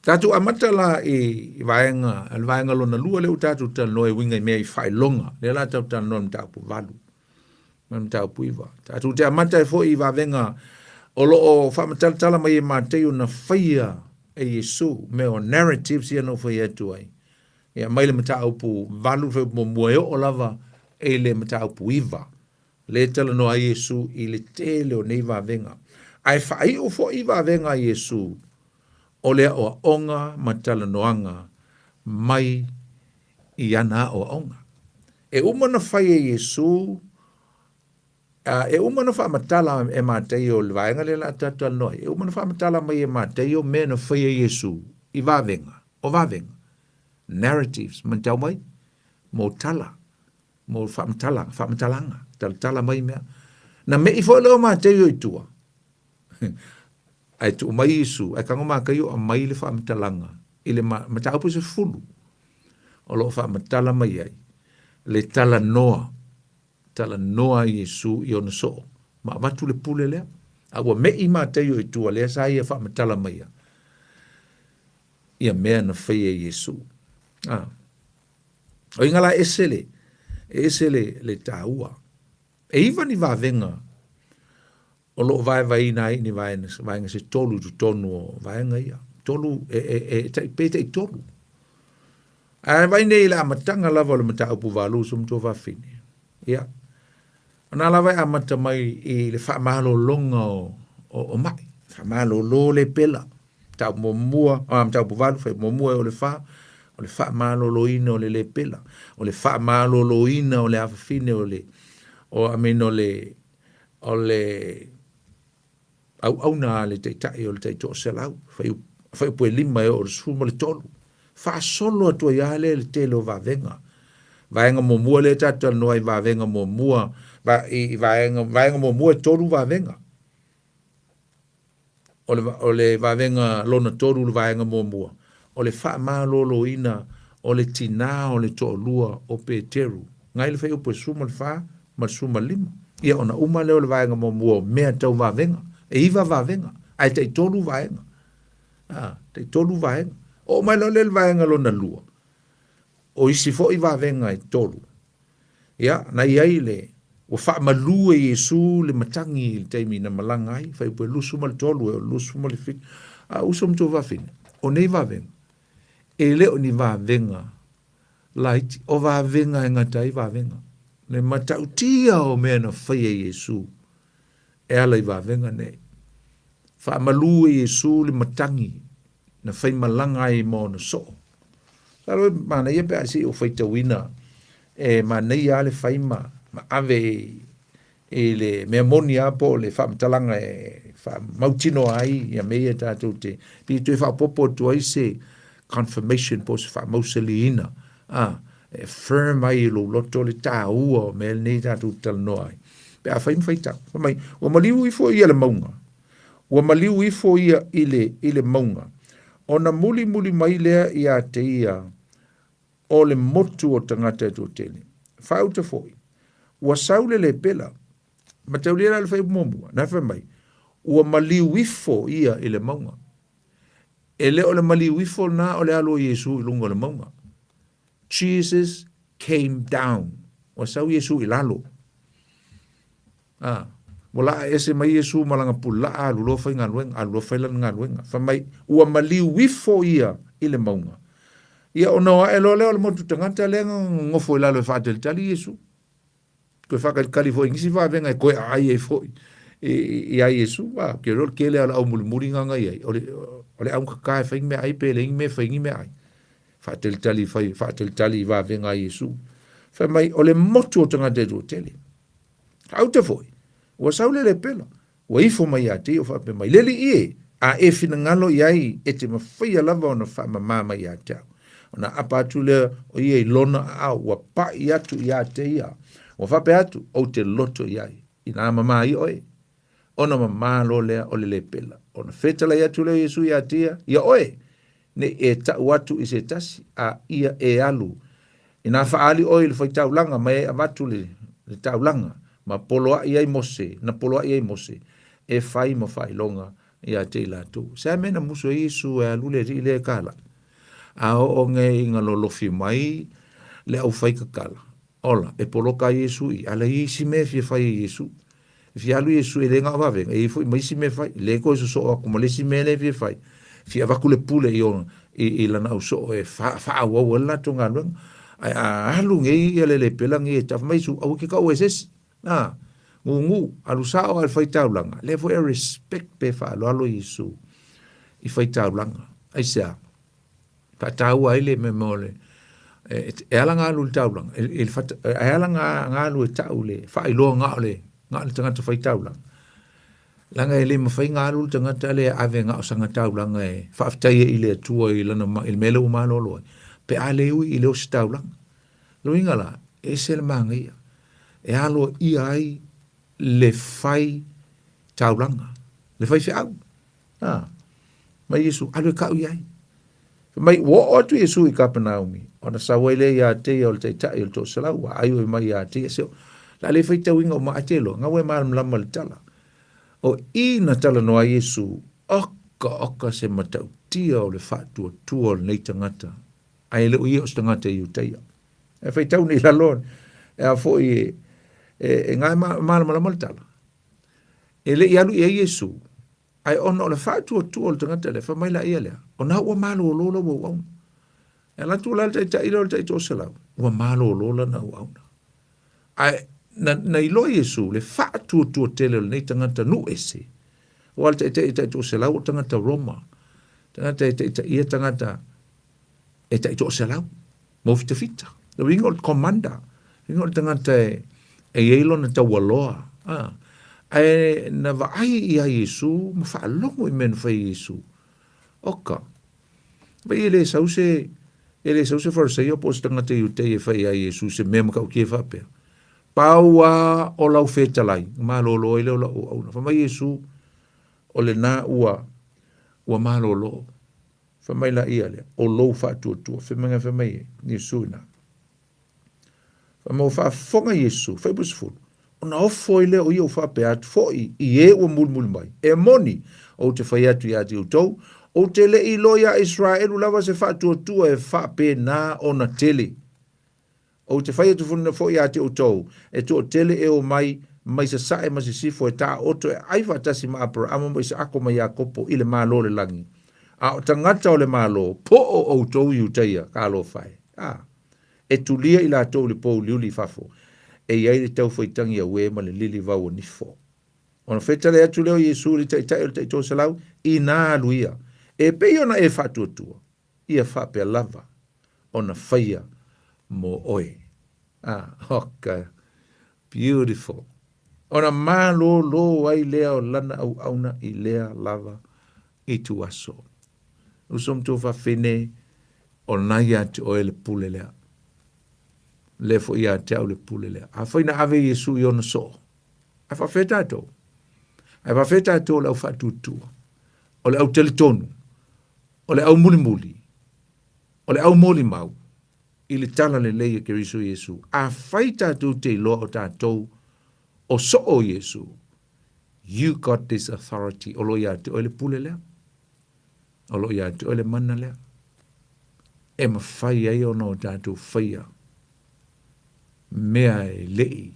Tatu amata la i vaenga lona lua leo tatu tan noe winga i mea i whai longa. Le la tau tan noe mtau pu valu. Mtau pu iwa. Tatu te amata e fo i vaenga o loo whamataltala mai e māteo na whaia e Yesu. Me o narratives ia no whaia tu ai. Ia mai le mtau pu valu mo mueo o lava e le mtau pu iwa. Le tala no a Yesu i le tele o nei vaenga. Ai whai o fo i vaenga Yesu. O lea o onga matala noanga mai i ana o onga. E umana whai e Yesu, e umana wha matala e māteo le vaenga le la tatua noi. E umana wha matala mai e māteo me na whai e Yesu i vavenga, o vavenga. Narratives, mantau mai, mo tala, mo wha matalanga, tala mai mea. Na me i fo leo māteo i tua. Ai tu mai Yesu, ai kango maka yo a mai le whaamatalanga. I le mataupu se fulu. O lo whaamatala mai ai. Le tala noa Yesu i ona so. Ma watu le pule lea. Awa me i māteo i tua lea sa ia whaamatala mai ai. Ia mea na whaia Yesu. O ingala esele le tāua. E iwa ni wavenga. O lo vai nai ni vai nga se tolu tu tonu o vai nga ia. Tolu pete i tolu. A vai nei la matanga lava le mata upu valu sum to va fini. Ia. Ana lava a mata mai i le fa malo longa o mai. Fa malo lo le pela. Ta mo mua, mata upu valu fa mo mua o le fa malo lo ina o le pela. O le fa malo lo ina o le afine o ameno le au na le te tai o le te to selau fai po lima o su mo le tolu fa solo to ya le telo va venga mo mua le tata no va venga mo mua va venga mo mua tolu va venga o le vavenga lona toru le vaenga mua. O le wha malolo ina, o le tina, o le to'olua, o Peteru. Ngai le whai upo suma le wha, ma suma lima. Ia ona uma leo le vaenga mua, mea tau vavenga. E iwa vavenga. Ai tei tolu vaenga. Tei tolu vaenga. O mai lo le vaenga lona lua. O isi fo i vavenga e tolu. Ia, na iai le, o wha malua i Yesu le matangi i teimi na malanga ai, whai upo lusu ma le tolu, e lusu ma le fik. Usum tu vafine. O nei vavenga. E leo ni vavenga. Laiti, o vavenga e ngatai vavenga. Le matautia o mea na whai e Yesu. E ala i vavenga nei. Wha malua i Yesu le matangi. Na whai malanga i mo na so. Salo mana ia pe asi o whai tawina. E mana ia le whai ma ave e le mea moni apo le wha mtalanga e wha mautino ai ia mea tātou te. Pi tue wha popo tu ai se confirmation po se wha mauseli ina. E firm ai lo loto le tā ua me nei tātou talanoa ai. Pe a whai mwhai tau. Wa maliu i fo ia le maunga. Wa maliu i fo ia i le maunga. Ona muli mai lea i a te ia o le motu o tangata e tō tele. Whauta foi. Ua saule le pela. Ma tau lera le whai momua. Na whai mai. Ua maliu i fo ia i le maunga. E le o le maliu i fo na o le alo Yesu i lunga le maunga. Jesus came down. Ua sau Yesu i lalo. Wala ese mai Yesu malanga pula alu lo fai ngaluenga, alu lo fai lan ngaluenga. Fa mai ua maliu wifo ia i le maunga. Ia ona e lo leo le motu tangata lenga ngofo i lalo e whaatel tali Yesu. Koe whakali fo ingisi venga e koe ai e fo i ai Yesu. Ke rol ke le ala au mulimuri nganga i ai. Ole au kakae whaing me ai pe le ing me whaingi me ai. Whaatel tali venga ai Yesu. Fa mai ole motu o tangata e do tele. Au te foi. Ua saule le pela. Ua ifo mai a te o whape mai. Leli ie. A e fina ngalo iai e te mawhia lava o na whamama mai a tau. O na apa atu lea o ia i lona au. Ua pa i atu i a te ia. Ua whape atu o te loto iai. I na mama i oe. O na mama lo lea o le pela. O na whetala i atu lea Yesu i a te ia. Ia oe. Ne e tau atu i se tasi. A ia e alu. I na whaali oe le whaitau langa. Mai e avatu le tau langa. Ma poloa iai mose, na poloa iai mose, e fai ma fai longa ia te ilatou. Sa mena muso Yesu e alule ri le kala. A o nge inga lolofi mai, le au fai kakala. Ola, e poloka Yesu i, ala i si me fie fai Yesu. Fi alu Yesu e le nga wavenga, e fai mai si me fai, le ko so so ako, ma le si me le fie fai. Fi avaku le pule i ona, i lana au so e fa awa wala tonga luenga. A alu nge i ale le pelang i e taf mai su, au ke kau e sesi. Ngu, alu sao al whaitau langa. Le fo e respect pe wha alo Yesu. I whaitau langa. Ai sea. Pa tau ai le me mole. E ala ngā alu le tau langa. E ala ngā alu e tau le. Wha i loa ngā le. Ngā le tangata whaitau langa. Langa e le mawhai ngā alu le tangata le ave ngā o sanga tau langa e. Wha aftai e ile atua i lana il mele o malolo. Pe a le ui i leo si tau langa. Lo ingala. E se le manga ia. E alo i ai le fai taulanga. Le fai fiau. Mai Yesu, alo e kau i ai. Mai, wo otu Yesu i Kapernaumi. Ona sawele i a te o le teitai o le tō salau. Ayo e mai i a te. La le fai tau inga o maa te lo. Nga we maa mlama le tala. O i na tala noa Yesu. Oka se matau tia o le fatua tua o le neitangata. Ai le ui o stangata i uteia. E fai tau ni lalon. E a fo i e ngai malama le tala. E le ialu i a Yesu, ai ono le whātua tua le tangata le whamaila ia lea. O nā ua malo o lola ua wauna. E la tua lalta i ta ilo le ta i tō salau. Ua malo o lola na ua wauna. Ai, na ilo Yesu, le whātua tua tele le nei tangata nu ese. O alta i ta i tō salau o tangata Roma. Tangata i ta ia tangata i ta i tō salau. Mo fita fita. Na wingo le komanda. Wingo le tangata e eilo na tau aloa. Ai na vaai i a Yesu, ma whaalongo i mena whai Yesu. Oka. Ba i le sause farisei o pos tangata i utei e whai a Yesu, se mea makau kia whapea. Paua o lau whetalai, ma lolo i leo lau au. Whamai Yesu, o le nā ua ua malolo. Whamai la ia le, o lou whātua, whamanga whamai ni suna. Whamau whaafonga Yesu, whaibusfulu. O na ofo i le o ia o whape atu foi, i e ua mulmul mai. E moni, o te whai atu i ati utou, o te le i loia Israelu lava se whātua e whape na o na tele. O te whai atu funa foi ati utou, e tu o tele e o mai sa sae ma se sifo e ta oto e ai whatasi ma apura, ama mo isa ako mai a kopo i le malo le langi. A o tangata o le malo, po o tou i utaia, ka alo whai. E tulia i la tau le pou liuli fafo. E iai le tau whaitangi a we ma le lili vau o nifo. Ona wheta le atu leo Yesu li taitai o le taito salau, i nā aluia. E pei ona e whatuatua, ia whapea lava, ona whaia mo oe. Okay. Beautiful. Ona malo lo ai lea o lana au auna i lea lava i tu aso. Usom tu whawhine o naia te oe le pule lea. Le fo ia te au le pule lea. A whaina ave Yesu i ona so. A whawheta ato. A whawheta ato le au whatutua. O le au teletonu. O le au muli muli. O le au moli mau. I le tala le leia ke riso Yesu. A whaita ato te loa o tātou. O so o Yesu. You got this authority. O lo ia te oe le pule lea. O lo ia te oe le mana lea. E ma whai ai o no tātou whaia. Mea e lei.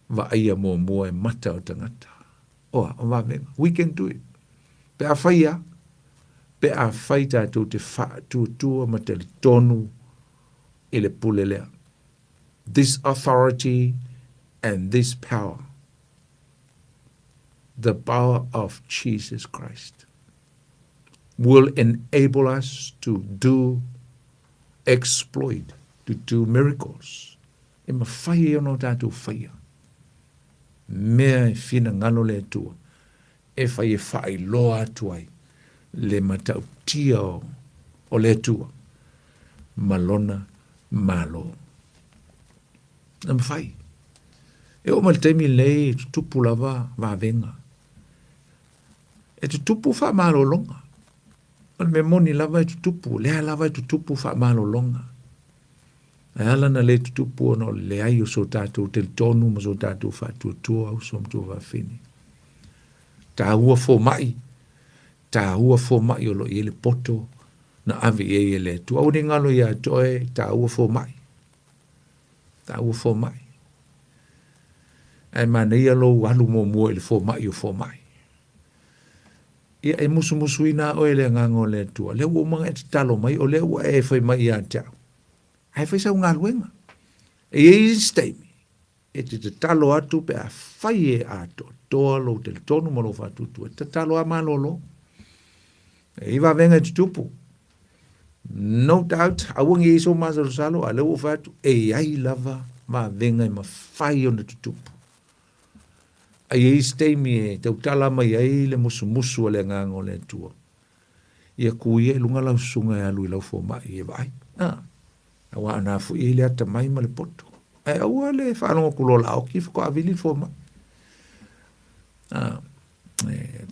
Va aia mua e mata o tangata. Oa, o wawenga. We can do it. Pe a whaia. Pe a whai tātou te whātua ma te tonu e le pule lea. This authority and this power. The power of Jesus Christ will enable us to do exploit, to do miracles. E ma whai ono tātou whaia. Mea e whina ngalo le atua. E whai e whai loa atuai. Le matau tia o le atua. Malona malo. Na ma whai. E o mal teimi lei tupu lava va venga. E tupu wha malo longa. Al me moni lava e tupu. Lea lava e tupu wha malo longa. E ala na le tupu ono le ai o so tātou te tonu ma so tātou wha tuatua au som tu wa whini. Tā ua fo mai. Tā ua fo mai o lo i le poto na avi e le tu. Au ni ngalo ia toe tā ua fo mai. Tā ua fo mai. Ai mana ia lo alu mo mua i le fo mai o fo mai. Ia e musu musu ina o ele ngango le tua. Le ua mga e te talo mai o le ua e whai mai ia te au. Ai whai sau ngā luenga. E e steimi. E te talo atu pe a whai e ato. Toa lo te tonu malo whatutu. E te talo a malolo. E iwa venga te tupu. No doubt. Awangi e so mazalo salo. A le ua whatu. E ai lava ma venga i ma whai o na te tupu. Ai e steimi e te utala mai ai le musu musu le ngango le tua. Ia kui e lunga lau sunga e alu i lau fo mai e vai. Awa ana fu i le ata mai ma le poto. E aua le whanonga kulola o ki whako avili fo mai.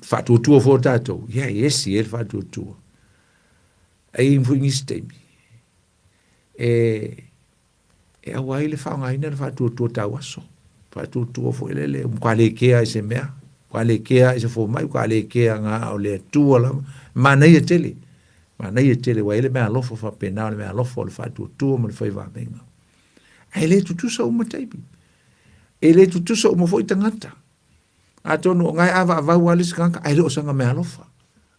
Whatu tua fo tātou. Ia esi e whatu tua. Ai mfu ingi steimi. E awa i le whaonga ina le whatu tua tau aso. Patu tua fo ele kwa le kea se mea kwa le kea se fo mai kwa le kea nga o le tua la mana ia tele wa ele mea lofo fa pena le mea lofo le fatu tua mo le fai va venga ele tutu sa uma taipi ele tutu sa uma foi tangata atonu ngai ava walis kanka ele osanga mea lofa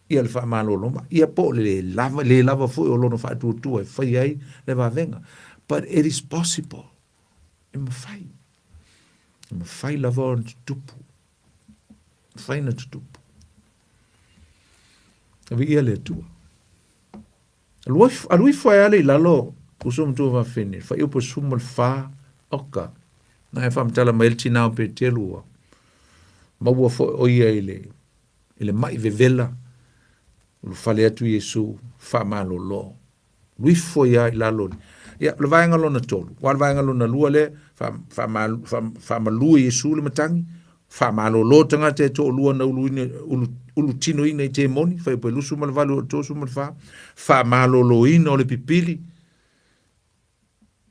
ia le fa malo loma ia po le lava foi o lono fatu tua fai ai le va venga but it is possible in fai ma fai lava o tutupu. Fai na tutupu. Awi ia le tua. Alui fai ale i lalo usum tu va fini. Fai upo sumal fa oka. Na e fam tala mailti nao pe telua. Maua fo o ia ile mai vevela. Ulu fale atu Yesu fa malo lo. Lui fo ia i lalo. Ia, le vaenga lona tolu. Wal vaenga lona lua le, fa malua Yesu le matangi, whamalolo tanga te to lua na ulu tino ina i te moni, whai pe lusu mal valu o tosu mal whamalolo ina o le pipili.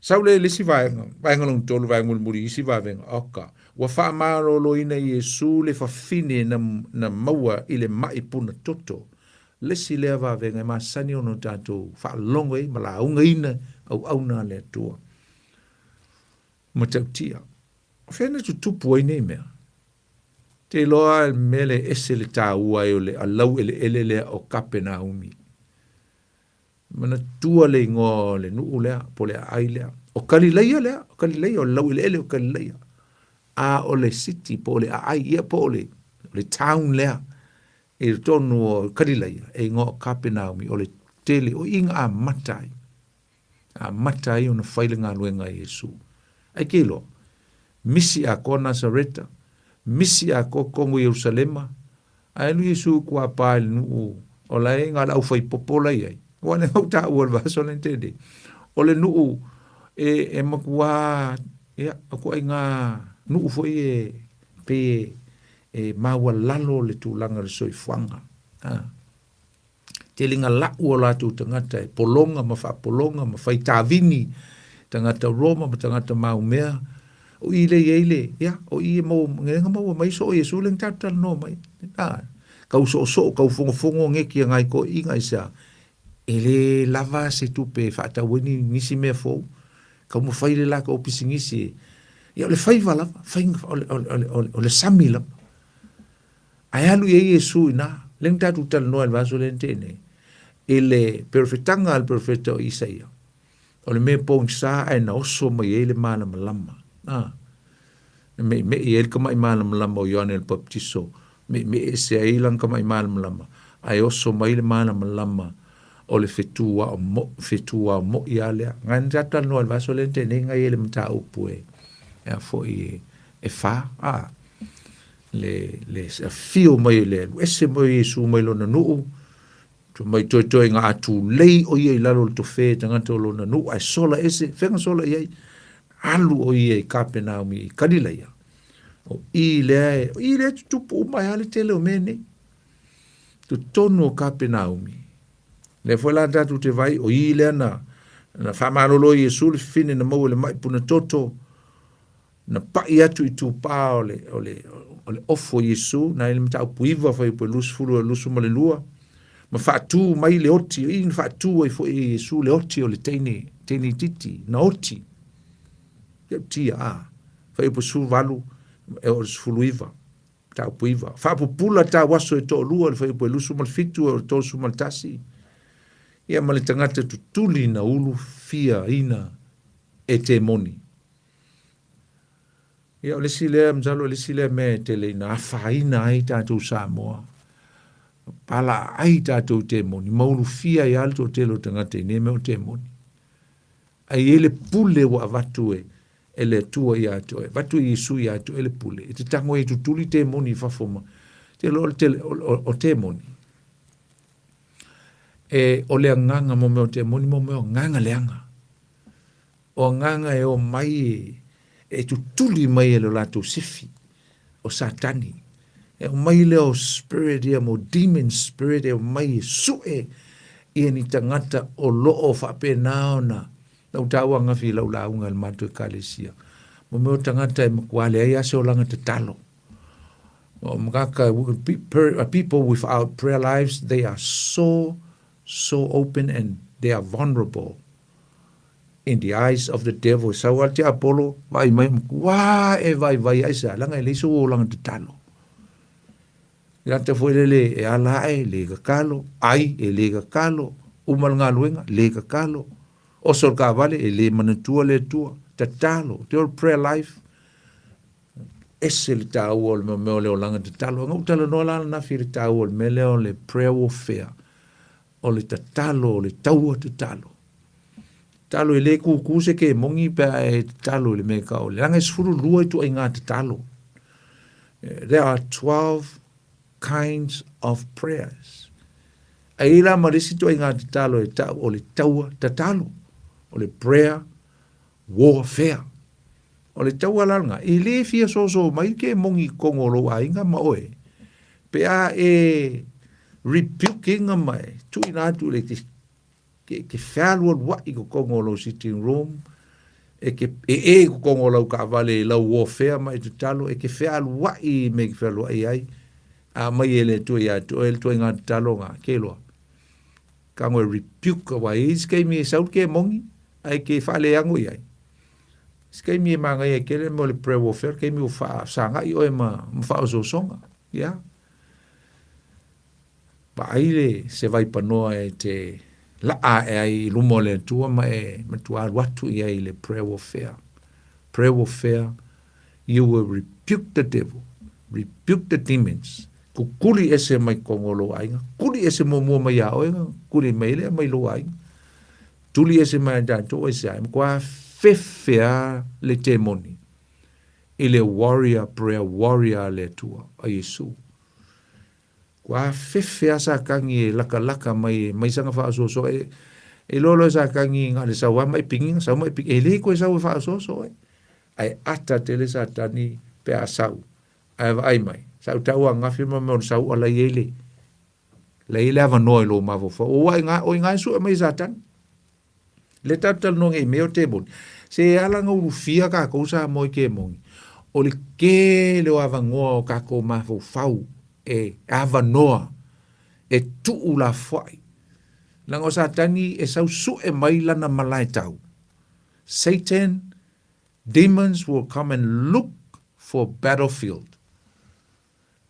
Saule le si vaenga long tolu vaenga muri isi vaenga oka. Wa whamalolo ina i Yesu le whawhine na maua i le mai puna toto. Le si lea vaenga ma sani ono tātou whaalonga i malaunga ina au auna le atua. Ma tautia. Whena tu tupu ai nei mea. Te loa mele ese le tā ua e o le alau ele lea o kape na umi. Mana tua le ingo le nuu lea, po le ai lea. O kalileia lea, o kalileia, o lau ele o kalileia. A o le city, po le ai ia po le town lea. E tonu o kalileia, e ingo o kape na umi, o le tele, o inga a matai. A matai o na whailinga luenga Yesu. Ai kelo, misi a ko Nazareta, misi a ko Kongo Yerusalema, ai lu Yesu kua pae nuu, o la e ngā lau whai popola iai. Wane hau ta ua vaso le entende. O le nuu e makua ako ai ngā nuu foi pe maua lalo le tūlanga le soifuanga. Te linga lau o latu tangata e polonga ma whai tāvini tangata Roma ma tangata maumea. O ile o i mo ngenga mau mai so Yesu leng tatal no mai. Kau so kau fongo ngeki ngai ko inga isa. Ele lava se tupe fata wini nisi me fo ka mo faile la ko pisingisi ya le faiva la o le samila ayalu ye Yesu na lengta tu tal no al vaso lentene ele perfetanga al perfecto Isaia o le me pon sa e na oso mai ele mana malama me ele kama imana malama o Yohane el Baptiso me se ailan kama imana malama ai oso mai le mana malama o le fetua mo ia lea. Ngai tata no al vaso lente ne ngai ele mta upue. Ea fo e fa le fio mai le ese mai Yesu mai lona nuu. Tu mai toi ngā atu lei o iei lalo le tofe tangata o lona nuu. Ai sola ese, whenga sola iei. Alu o iei Kapenaumi i Kalileia. O i lea tupu umai ale tele o mene. Tu tono o Kapenaumi. Le foi la datu te vai o i lea na whamarolo Yesu le fine na mau le mai puna toto na pai atu i tūpā o le ofo Yesu na ele mta upuiva fai po lusu fulu o lusu ma le lua ma whaatu mai le oti i na whaatu ai fo i Yesu le oti o le teine titi na oti tia fai po su valu e o fulu iva ta upuiva whapupula ta waso e to lua le fai po lusu ma le fitu o to su ma le tasi ia ma le tangata tutuli na ulu fia ina e te moni. Ia o le silea mzalo le silea me te le ina awhaina ai tātou Samoa. Pala ai tātou te moni. Maulu fia i alto te lo tangata i neme o te moni. Ai ele pule wa vatu e le tua i ato e. Vatu i Yesu i ato ele pule. E te tango e tutuli te moni fafoma. Te lo o te moni. E o le nganga mo meo te moni mo meo nganga leanga. O nganga e o mai e tutuli mai e lo lato sifi o satani. E o mai le o spirit e mo demon spirit e o mai e sue e ni tangata o loo whape nao na lau taua ngafi lau launga al matu e kalesia. Mo meo tangata e makuale ai ase o langa te talo. O mkaka people without prayer lives, they are so open and they are vulnerable in the eyes of the devil. Sa wal te Apollo, vai mai wa e vai aisa, langa e leiso o langa te talo. Ia te foi le e ala e le kakalo, ai e le kakalo, umal ngā luenga, le kakalo, o sol ka vale e le manatua le tua, te talo, te prayer life, ese le tau o le meo leo langa te talo, ngau talo no lana nafi le tau o le me leo le prayer warfare, o le tatalo, o le taua te talo. Talo i le kukuse ke mongi pe e talo le me kao. Le langa sfuru lua i tu ai ngā te talo. There are 12 kinds of prayers. A ila marisi tu ai ngā te talo e o le taua te talo. O le prayer warfare. o le taualanga, e le fia so mai ke mongi kongolo a inga ma oe. Pe a rebuking mai, tu ina tu le ke whalua lua i ko kongolo sitting room, ko kongolo ka vale la warfare mai tu talo, ke whalua i me ke whalua i ai, a mai ele tu ia, tu ele tu inga talo ngā, ke loa. Ka ngoi rebuke wa i, skai mi e saut ke mongi, ai ke whale ango i ai. Skai mi e manga i kele mo le prayer warfare, kei mi u wha sanga i oe ma wha o songa, ya. Pa aile se vai panoa e te laa e ai lumo le tua ma tua watu i ai le prayer warfare. Prayer warfare, you will rebuke the devil, rebuke the demons. Kuli ese mai kongolo ainga, kuli ese momo mai a oenga, kuli mai le mai lo ainga. Tuli ese mai dato ese ai, kwa fefea le temoni. Ile warrior, prayer warrior le tua, a Yesu. Kwa fefea sa kangi laka mai sanga fa so e lolo sa kangi nga le sawa mai pingi, sa mai pingi, e le ko sa fa so ai ata tele sa tani pe asau. Ai mai. Sa tau nga firma mo sa ala yele. La ile ava no lo mavo fa. O nga su mai satan. Le tatal no ngai meo tebon. Se ala nga urufia ka ko sa mo ke mo. O le ke le ava ngo ka ko mavo fau e ava noa e tu la foi. Lango satani e sau su e mai lana malai tau. Satan, demons will come and look for battlefield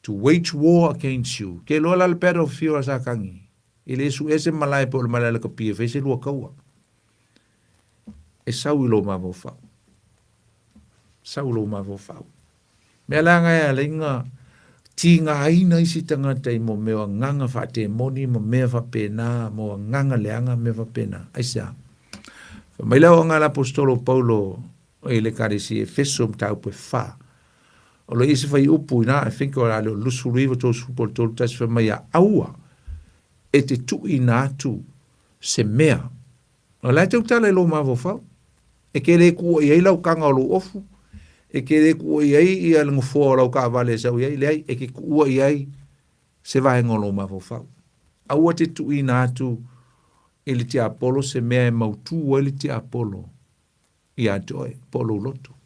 to wage war against you. Ke lola le battlefield sa kangi. Ile su ese malai po le malai ka pia fese lua kaua. E sau ilo mavo fau. Sau lo mavo fau. Me langa ya linga ti nga aina isi tangata i mo mea nganga fa te moni mo mea fa pena mo nganga leanga mea fa pena. Aisa. Mai lau anga l'apostolo Paulo e le karisi e feso mtau pe fa. O lo isi fai upu ina, I think o le lusu riva tō supol tō tasi fa mai a aua e te tu ina atu se mea. O lai te utala e lo mavo fau. E ke le kua i lau kanga o lo ofu. E ke le kua i ai i alangu fua o lau ka vale sau i ai le ai. E ke kua i ai se vai ngolo mavo fau. Aua te tu ina atu e li te Apollo se mea e mautu o li te Apollo i atoe, Polo loto.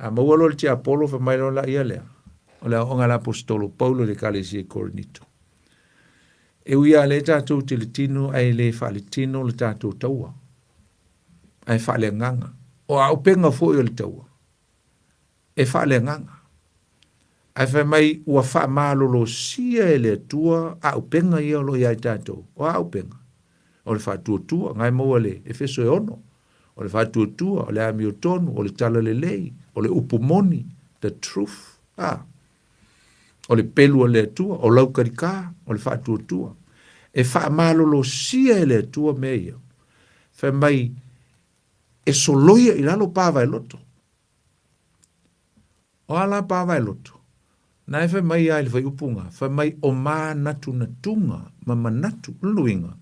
A maualo li te Apollo fa mai la ia lea. O lea onga l'apostolo Paulo le kalesi e Korinito. E uia le tātou te litino ai le fa litino le tātou taua. Ai fa le nganga. O a upenga fo i le taua. E fa le nganga. Ai fa mai ua fa malolo sia e le tua a upenga i alo ia tātou. O a upenga. O le fa tua, ngai maua le efeso e ono. O le fa tua, o le ami o tonu, o le tala le lei, o le upumoni, the truth. O le pelu o le tua, o lau karika, o le fa tua. E fa malolo sia e le tua meia. Fa mai e soloia i lalo pava e loto. O ala pava e loto. Na e fa mai ai le fai upunga, fa mai o ma natu natunga, ma manatu luinga.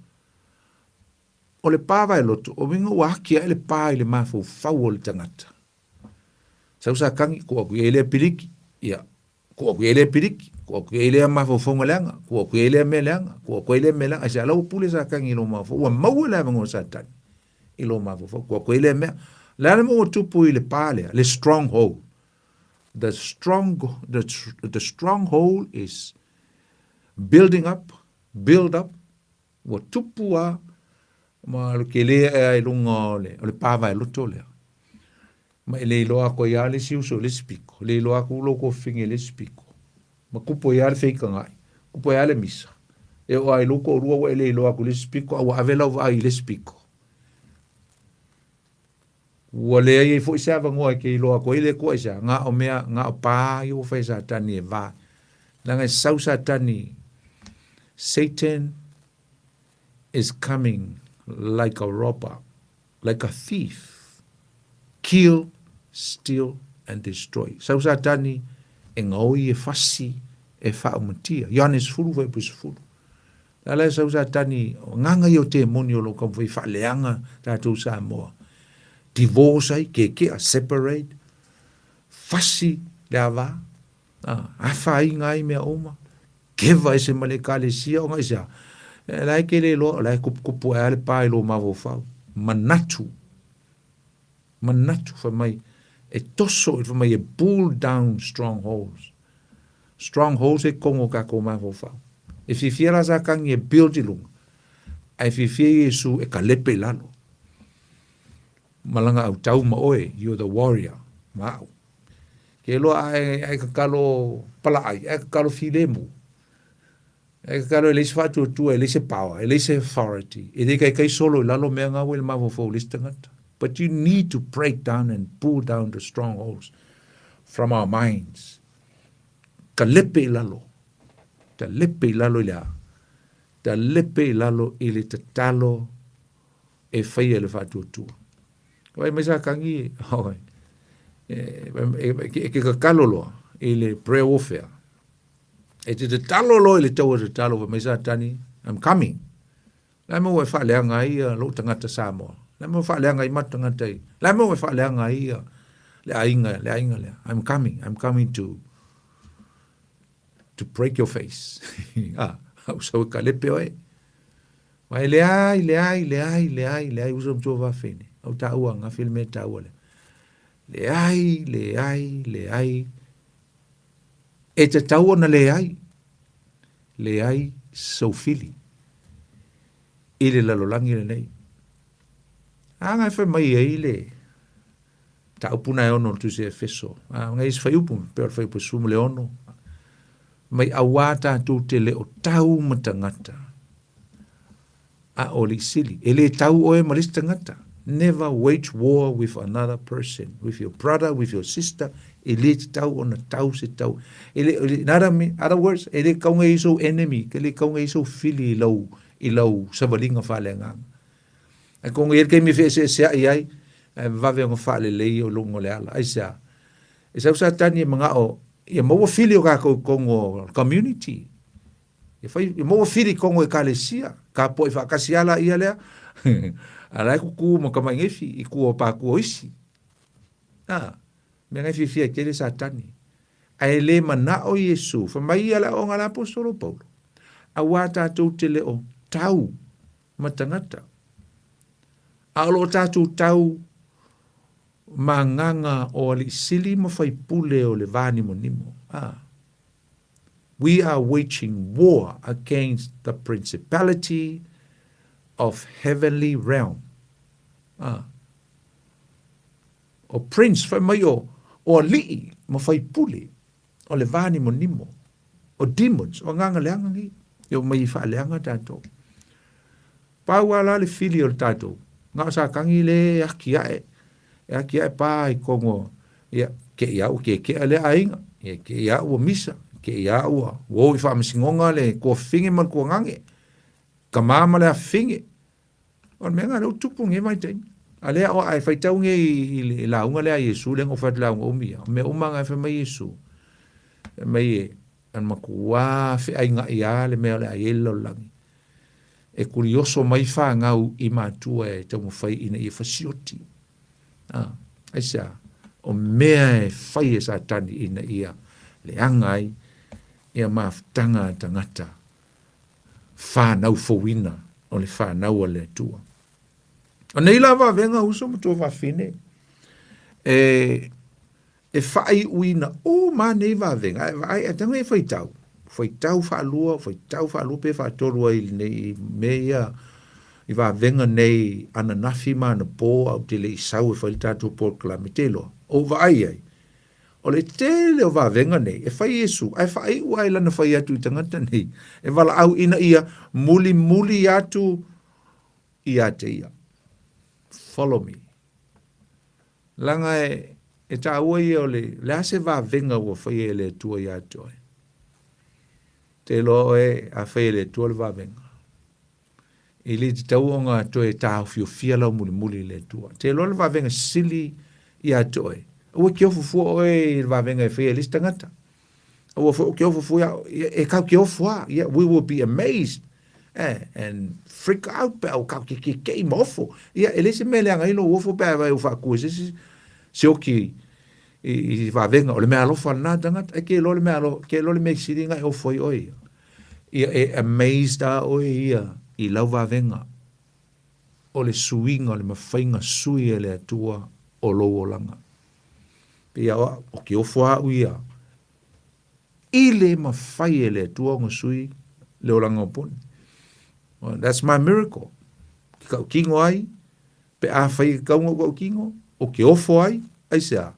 O le pava e loto, o minga wakia e le pā i le mafau fau o le tangata. Sau sa kangi, kua kui e le piriki, ia, kua kui e le piriki, kua kui e le mafau fonga leanga, kua kui e le me leanga, kua kui e le me leanga, a se alau pule sa kangi ilo mafau, ua mau e le avango satani, ilo mafau fau, kua kui e le mea, le ane mo tupu i le pā lea, le stronghold. The stronghold is building up, build up, ua tupu a, ma lo ke le e lunga o le pava e loto lea. Ma le loa ko ia le siuso le spiko, le loa ko loko finge le spiko. Ma kupo ia le feika ngai, kupo ia le misa. E o ai loko rua wa le loa ko le spiko, au avela o ai le spiko. Ua le ai fo isa va ngoa ke loa ko ile ko isa, nga o mea, nga o pa i o fa isa tani e va. Langa sau sa tani, Satan is coming like a robber, like a thief, kill, steal, and destroy. Sau satani e ngaoi e fasi e whaumutia. Ioanes furu vai pus furu. Lala sau satani nganga i o te moni o lo kam vai whaleanga tātou Samoa. divorce ai, ke separate, fasi le ava, a whai ngai mea oma, ke vai se male kale sia o ngai sia, lai ke le lo, lai kupu e ale pai lo mavo fau, manatu fa mai, e toso, fa mai e pull down strongholds e kongo ka ko mavo fau, e fifiera za kangi e build ilunga, ai fifie Yesu e ka lepe lalo, malanga au tau ma oe, you're the warrior, mau. Ke lo ai ka kalo pala ai ka kalo filemu. Ai ka kalo elise fatu tu elise power, elise authority. E de kai solo lalo me nga wel mavo fo listangata. But you need to break down and pull down the strongholds from our minds. Ka lepe lalo. Ta lepe lalo ila. Ta lepe lalo ili tatalo e fai ele fatu tu. Wai mesa kangi, oi. Ke ka kalolo ile prayer warfare. E te talolo ile tau te talo me sa tani, I'm coming. La mo fa le ngai lo tangata Samoa. La mo fa le ngai mat tangata. La mo fa le ngai le ainga le. I'm coming to break your face. So ka le peoi. Mai le ai uso to va fene. Au ta uanga filme ta wale. Le ai, e te tau na le ai, sofili, ile lalolangi le nei. Anga e mai le, ta upuna e ono tu se feso, anga is fai upu, pero fai upu sumu le ono, mai awata tu te le o tau matangata, a oli sili, ele tau oe malis tangata. Never wage war with another person, with your brother, with your sister. Ele tau ona tau se tau. In other words, ele kaunga iso enemy, ele kaunga iso fili ilau sabalinga whalenga. E konga ele kei mi whese sea iai, vave nga whale lei o longo le ala. Aisa, e sau sa tani e mga o, e maua fili o kako kongo community. E maua fili kongo e kalesia, ka po i whakasiala ia lea. Alai ku mo kama ngefi iku pa ku isi. Me ngefi fia kele satani. Ai le mana o Yesu, fa mai ala o ngala apostolo Paulo. Awata tu tele o tau matangata. Alo tatu tau manganga o li sili mo fai pule o le vani mo nimo. We are waging war against the principality of heavenly realm. O prince fai mai o li'i mo fai pule o le vani mo nimo. O demons, o nganga leanga ngi. Yo mai fa leanga tato. Pau ala le fili o tato. Nga sa kangi le akiae. E akiae pa i kongo. Ke iau ke ale ainga. Ke iau o misa. Ke iau o. Wo i fa masingonga le kua finge man kua ngange. Kamama le a finge. On menga no tupu nge mai tei. Ale o ai fai tau nge i la unga le a Yesu le ngofat la unga umia. Me umanga e fai mai Yesu. Mai an makua fe ai nga ia le mea le a yelo langi. E kurioso mai fa ngau i matua e tau mo fai ina i fasioti. Aisa, o mea e fai e sa tani ina ia le angai ia maftanga tangata. Fa nau fowina o le fa nau le tua. O nei lava venga uso mo tua va fine. E fai uina o ma nei va venga. Ai tanga e fai tau. Fai tau fa lua pe fa tolua i nei mea i va venga nei ananafi ma na po au te le isau e fai tatu por klamitelo. O va ai. O le tele o va venga nei. E fai Yesu. Ai fai uai lana fai atu i tangata nei. E vala au ina ia muli atu ia te ia. Follow me. Langa e ta ua ia o le ase va venga ua fai e le tua ia toi. Te lo e a fai le tua le va venga. I li te tau o ngā toi ta fio fia lau muli le tua. Te lo le va venga sili ia toi. Ua kia fufua o e va venga e fai e listangata. Ua kia fufua e kau kia fua. Yeah, we will be amazed and freak out pe au ka ke mofo ia ele se mele anga ino ofo pe vai o fa ku se o ki I va venga o le mea alofa na tanga ke lo le mea alo ke lo le me siringa o foi oi ia amazed a oi ia I lau va venga o le suinga le mafainga sui ele atua o lo o langa ia o ke o foa uia ile mafai ele atua o sui le o langa pon that's my miracle ka kingo ai pe a fai ka ngo kingo o ke o foa ai sa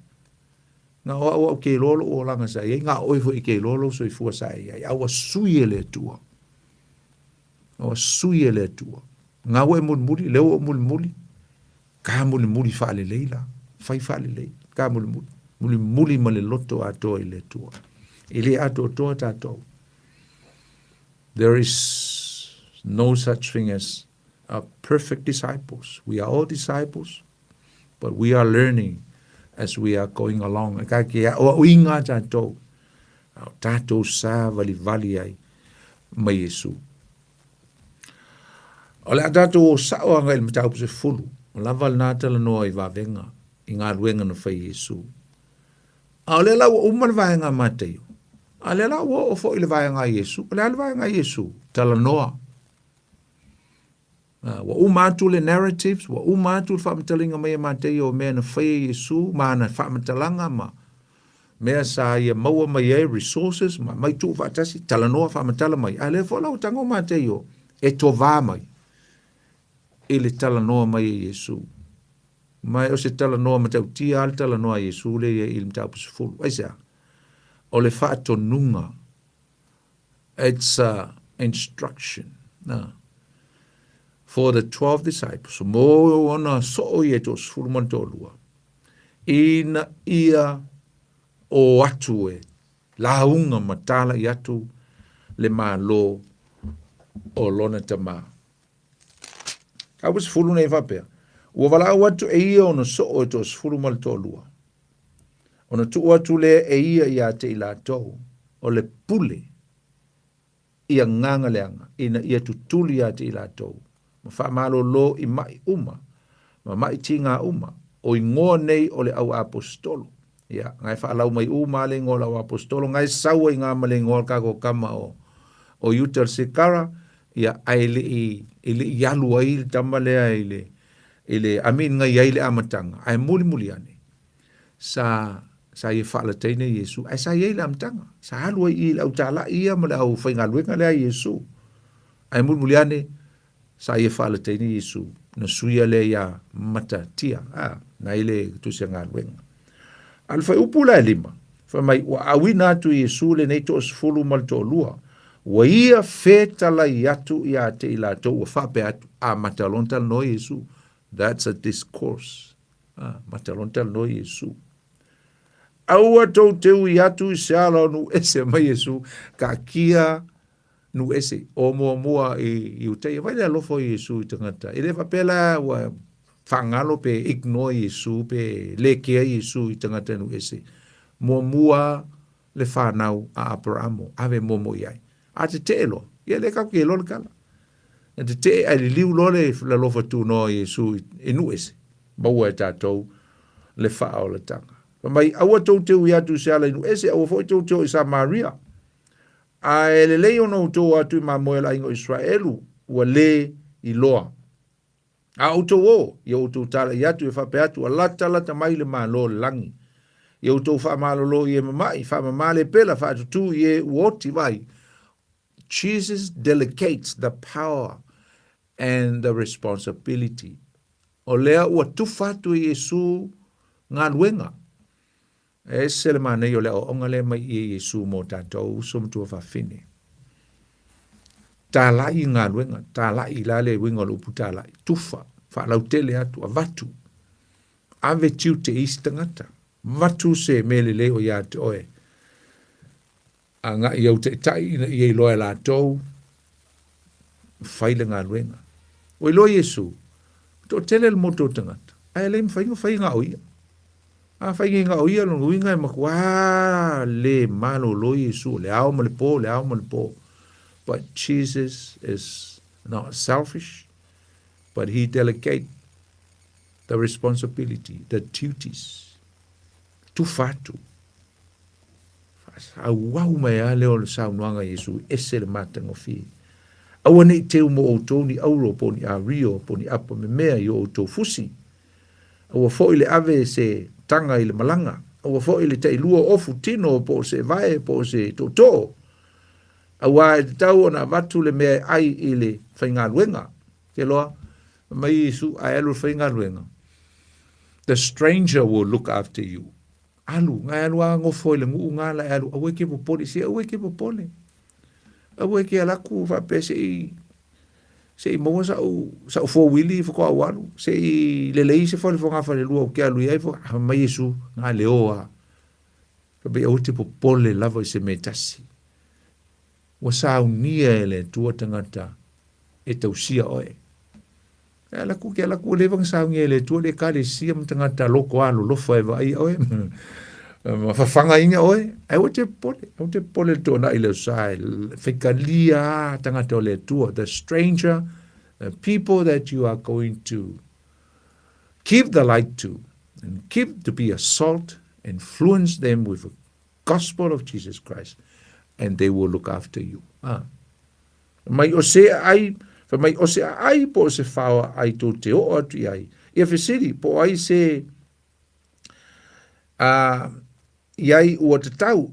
nga o ke lolo o langa sa ia nga o fo ke lolo so I fua sa ia au sui ele tua o sui ele tua nga o mul muli le o mul muli ka mul muli fa le leila fai fa le le ka mul muli ma le loto ato ele tua ile ato to tato there is no such thing as perfect disciples we are all disciples but we are learning as we are going along. Ka ke o inga tato sa vali ai mai Yesu. O le tato sa o nga il matau se fulu. O la val na tala no I va venga I ngā ruenga na fai Yesu. A le la o man vai nga mateo. A le la o fo I le vai nga Yesu. O le vai nga Yesu tala noa. Wa umatu le narratives, wa umatu le whamatalinga mea matei o mea na whaia Yesu, ma na whamatalanga ma mea sa ia maua mai e resources, ma mai tu whatasi, talanoa whamatala mai. A le whola o tango matei o, e to vā mai, e le talanoa mai e Yesu. Mai o se talanoa matau tia al talanoa Yesu le ia il mtau pusifulu. Aisa, o le whaatonunga, it's instruction, for the 12 disciples, mo ona so ye to sfurmantolua. Ina ia o atu e, launga matala I atu le malo o lona tama. Ka was fulu nei vapea. Ua wala watu e ia ona so o to sfurmantolua. Ona tu atu le e ia te ila tau, o le pule, ia nganga leanga, ina ia tutuli te ila tau. Ma wha malo lo I mai uma, ma mai tinga uma, o I ngoa nei o le au apostolo. Ia, ngai wha lau mai uma le ngoa lau apostolo, ngai saua I ngā male ngoa kako kama o yutar sikara, ia aile I alu ai tamalea ile amin ngai aile amatanga, ai muli ane. Sa ia wha teine Yesu, ai sa ia amatanga, sa alu ai au tala ia male au whaingaluenga lea Yesu. Ai muli ane, sa ia wha teine Yesu, na suia le ia mata tia, na ile tusia ngā ruenga. Al fai upula e lima, fa mai wa awina atu Yesu le nei to osfulu mal to lua, wa ia fetala I atu ia te ila to wa whape atu, matalontal no Yesu, that's a discourse, matalontal no Yesu. Aua tau teu I atu I seala nu ese mai Yesu, ka kia nu ese o mua I utei vai le lofo Yesu I tangata ele va pela wa fangalo pe ignore Yesu pe le kia Yesu I tangata nu ese mua le fanau a Abrahamo ave momo iai a te telo ia le ka ke lo kala e te ai liu lo le lofo tu no Yesu I nu ese ba wa tatou le fa o le tanga mai aua tau teu ia tu sala nu ese au fo tau teu I Samaria a ele leo no to atu ma moela ingo Israelu ua le I loa. A uto o, ia uto tala I atu e whape atu, a lata mai le maa lo langi. Ia uto wha malolo I e mamai, wha mamale pela, wha atu tu I e uoti vai. Jesus delegates the power and the responsibility. O lea ua tufatu I Yesu ngā luenga. E se le manei o le o onga le mai I Yesu mo tātou som tua whawhine. Tā lai ngā luenga, tā lai la le winga lupu tā lai, tufa, whalau tele atu, a vatu. Ave tiu te istangata, vatu se mele leo ia te oe. A ngā iau te tai ina I loa la tau, whaile ngā luenga. O ilo Yesu, to tele le moto tangata, a ele mwhainga o ia. A whainga ngā oia lo nguinga e makua le malo lo Yesu, le ao male po. But Jesus is not selfish, but he delegate the responsibility, the duties, tu fatu. Au wau mai a leo le saunoanga Yesu ese le matangofi. Aua nei teu mo outou ni auro po ni a rio po ni apa me mea i outou fusi. Aua fo ile ave se tanga ile malanga. Aua fo ile te ilua ofu tino po se vae po se toto. Aua e tau ona vatu le mea ai ile whainga luenga. Ke loa, mai Yesu a elu whainga luenga. The stranger will look after you. Alu, ngai alu a ngofo ile ngu ngala alu, awe ke popole, se awe ke popole. Awe ke alaku fa pese se mo sa fo wili fo ko awalu, se lelei se fo le fonga fa le lua ke alu ia fo ma Yesu nga leoa. Ka be o te popole lava se metasi. Wa sa unia ele tua tangata e tausia oe. Alaku ke alaku le vang sa unia ele tua le kale sia mtangata loko alu lo fa ai oe. Ma fa fanga inga oe, ai o te pole tōna i leo sai, whikalia tangata o le tua, the stranger, the people that you are going to give the light to, and keep to be a salt, influence them with the gospel of Jesus Christ, and they will look after you. Mai o se ai, mai o se ai po se whaua ai tō te o atu i ai. Ia whesiri, po ai se iai ua te tau,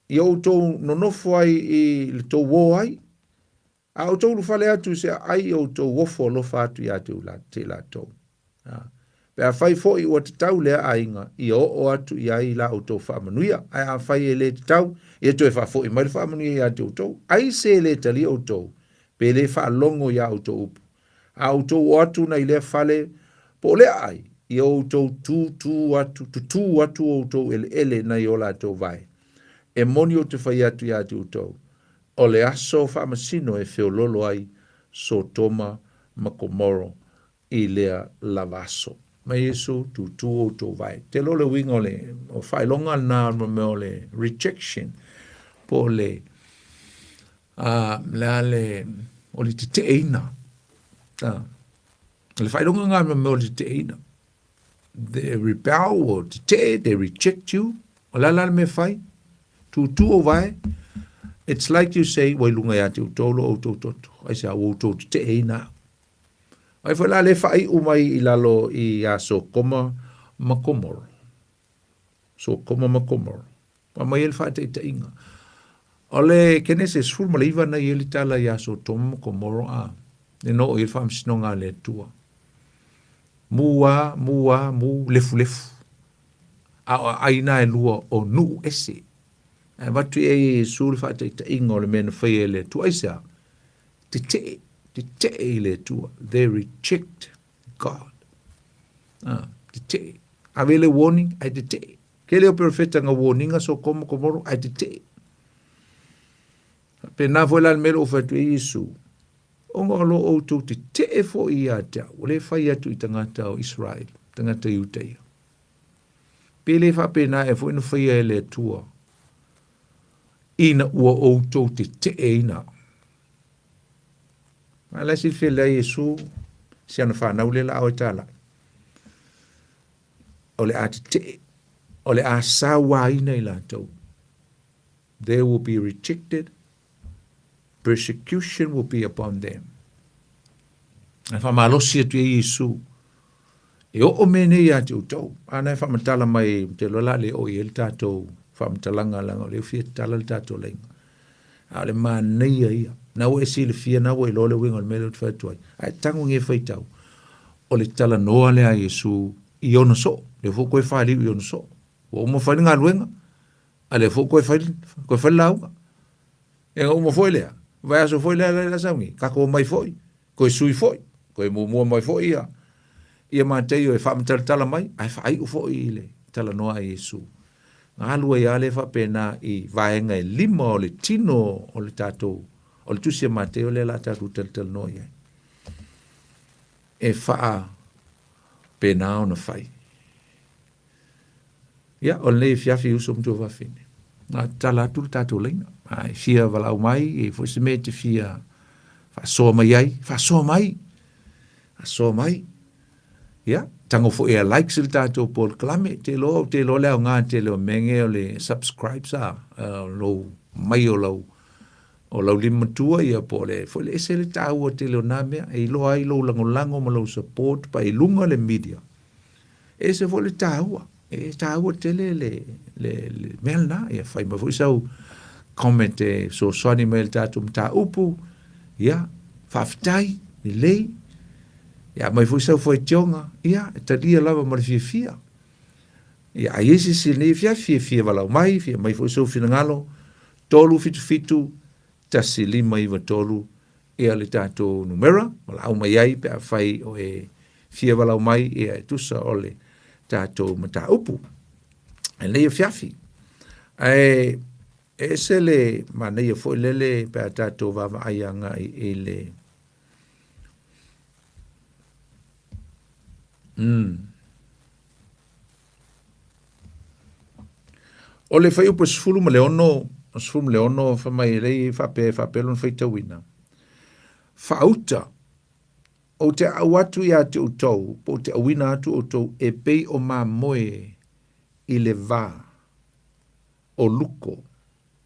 i au tō nonofo ai i le tō wō ai, a au tō lufale atu se ai au tō wofo lofa atu i atu te la tō. Pea whai fo i ua te tau lea ainga, i o atu i ai la au tō whaamanuia, ai a whai e le te tau, i atu e wha fo i mai whaamanuia i atu tō, ai se le tali au tō, pe le wha longo i au tō upu. A au tō atu na i le whale, po le ai, i au tō tu atu au tō ele na i ola tō vai. E moni o te whai atu i atu tō. O le aso whaamasino e whiololo ai so toma makomoro i lea lavaso. Mai Yesu tu o tō vai. Te lole wingo le, o whailonga nā me o le rejection, po le, le, o le te eina. Le whailonga ngā me o le te eina. They rebel or they reject you. Olala me fai. Tu o vai. It's like you say, wai lunga ya te utolo o toto. Ai sa o toto te eina. Ai whala le fai umai i lalo i aso koma makomoro. So koma makomoro. Pa mai el fai te inga. Ole kene se sfur maliva na i eli tala i aso toma makomoro a. Ne no o il fam sinonga le tua. Mu lefu. Aina e lua o nu ese. E watu e suri wha te ingo le mena whai e le tua isa. Te te le tua. They reject God. Te te. Avele warning, ai te te. Ke leo perfeta nga warninga so komo komoro, ai te te. Pe na voila le melo whatu e Yesu. Onga lo o tō te te fo i a te o le whai atu i tangata o Israel, tangata i uteia. Pele whapena e fo ina whai e le tua. Ina ua o tō te ina. Ala si whela Yesu, si ana whanau le la o tala. O le a te, o le a sawa ina i la tau. They will be rejected. Persecution will be upon them. E whamalosi atu e Yesu. E o mene i atu tau. Ana e whamatala mai te lola le o i el tātou. Whamatalanga langa le fia tala le tātou lenga. A le maa nei a ia. Na o e si le fia na o e lole winga le mele utu whatuai. A e tangu nge whaitau. O le tala noa le a Yesu i ono so. Le fo koe whaali i ono so. O mo whaini ngā luenga. A le fo koe whaili lauga. E ngā umo foi lea. Vai aso foi lea la saungi. Kako mai foi. Koe sui foi. Koe mua mai foi ia. Ia mātei o e whamatala mai. Ai whaai u foi i le. Tala noa a Yesu. Ngā lua i ale whapena i vaenga e lima o le tino o le tātou. O le tusia mātei o le la tātou tala noa i. E wha pena o na whai. Ia, o le fiafi uso mtu wafine. Ngā tala atu le tātou leina. Ai fia walau mai, e fo se me te fia Whaasoa mai ai, whaasoa mai. Whaasoa mai. Ia, tango fo e likes il tātou Paul Klame, te lo leo ngā te leo menge o le subscribe sa, lo mai o lau lima tua ia po le, fo le ese le tāua te leo nā mea, e lo ai lo lango ma lo support, pa i lunga le media. Ese fo le tāua, e tāua te le mea na, ia whai ma fo isau comment e so swani me le tātou mta upu, ia, whaftai, ni lei, ia mai fo isau foi tionga, ia, ta lia lava ma le fia. Ia, a yesi si ne fia walau mai, fia mai fo isau fina ngalo, tolu fitu, tasi lima iwa tolu, ea le tātou numera, wala au mai ai, pe a whai o e fia walau mai, ea e tusa o le tātou mata upu. E leia fiafi. E se le, ma neia fo lele, pe a tātou wawa aianga e le, o le fai upo sfulu ma le ono fa mai lei fa pelon fai tawina. Fa auta o te awatu ia te utou, po te awina atu o tou e pei o ma moe i le va o luko.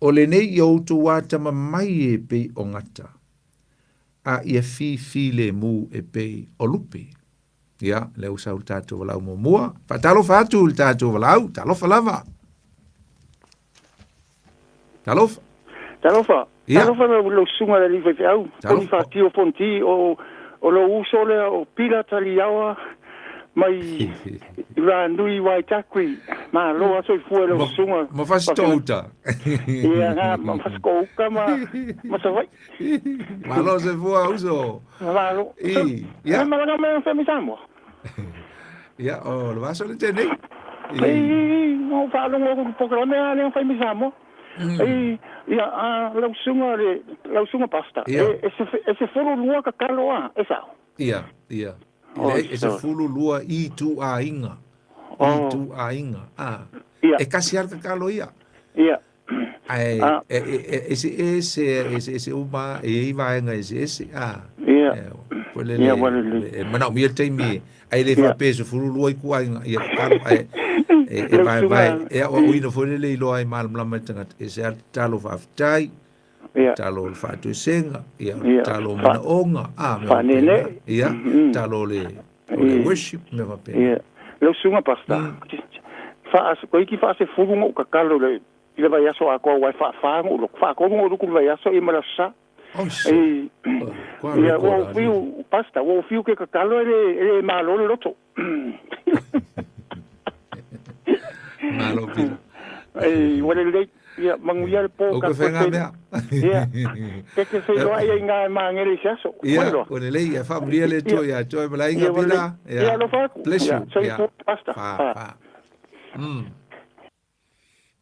O le nei i outu wata ma mai e pei o ngata. A ia fi le mu e pei o lupe. Ia, leu sa u tātou walau mua. Pa talo fatu u tātou walau, talo falava. Talofa. Talofa. Ia. Talofa lo sunga le live au. Oni fa tio fonti o lo uso le o pila taliawa mai ra nui wai takui. Ma lo aso i fu lo sunga. Ma fastouta. Ia, ma faskouka ma sa vai. Ma lo se fu a uso. Ma lo. Ia. Ma lo me fa mi Samoa. Ia, o lo vaso le tene. No fa lo mo programa le fa mi Samoa. Ia, lau sunga pasta. Ese folo lua ka kaloa, esa. Ia. Ese fulu lua i tu a inga. E kasi ar ka kalo ia. Ia. Ese uma e iwa ese. Ia. Ia, manau mia teimi. Ai le fa peso fulu lua i kua inga. Ia kalo vai o ino foi le lo ai mal mla tanga e se talo faftai talo fa tu senga talo mana onga talo le worship me va pe lo sunga pasta fa as ko iki fa se fugu mo ka kalo le ile vai aso a ko wa fa mo lo fa ko mo ku vai aso i mala sa o fiu pasta o fiu ke ka kalo le malo loto malo pira. Wale le ia manguia le po ka fenga mea. Ia. Que se lo ai nga mangere xaso. Ia, wale le ia familia le to ia to mala inga pira. Ia lo fa. Pleasure. Ia. Pasta. Fa.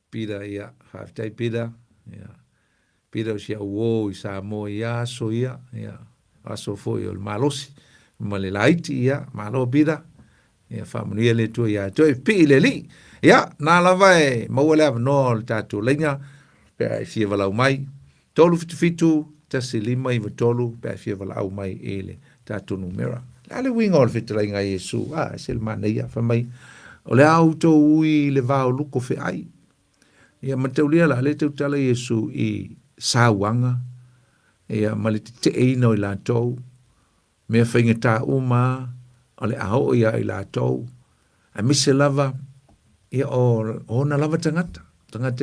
Pira ia, haftai pira. Ia. Pira sia wo i Samoa ia so ia. Ia. Aso foi o malosi. Male laiti ia, malo pira. Ia familia le to ia to pile li. Ia, nā lawa e maua lea no le tātou lenga, pea e fia walau mai, tolu fitu, tasi lima iwa tolu, pea e fia walau mai e le tātou numera. Ale winga o le fitu lenga Yesu, se le mana ia, whamai, o le auto ui le vao luko fe ai. Ia matau lia la, le tau tala Yesu i sāwanga, ia male te eino i lātou, mea whainga tā uma, o le aho ia i lātou, a mise lava, ia o na lava tangata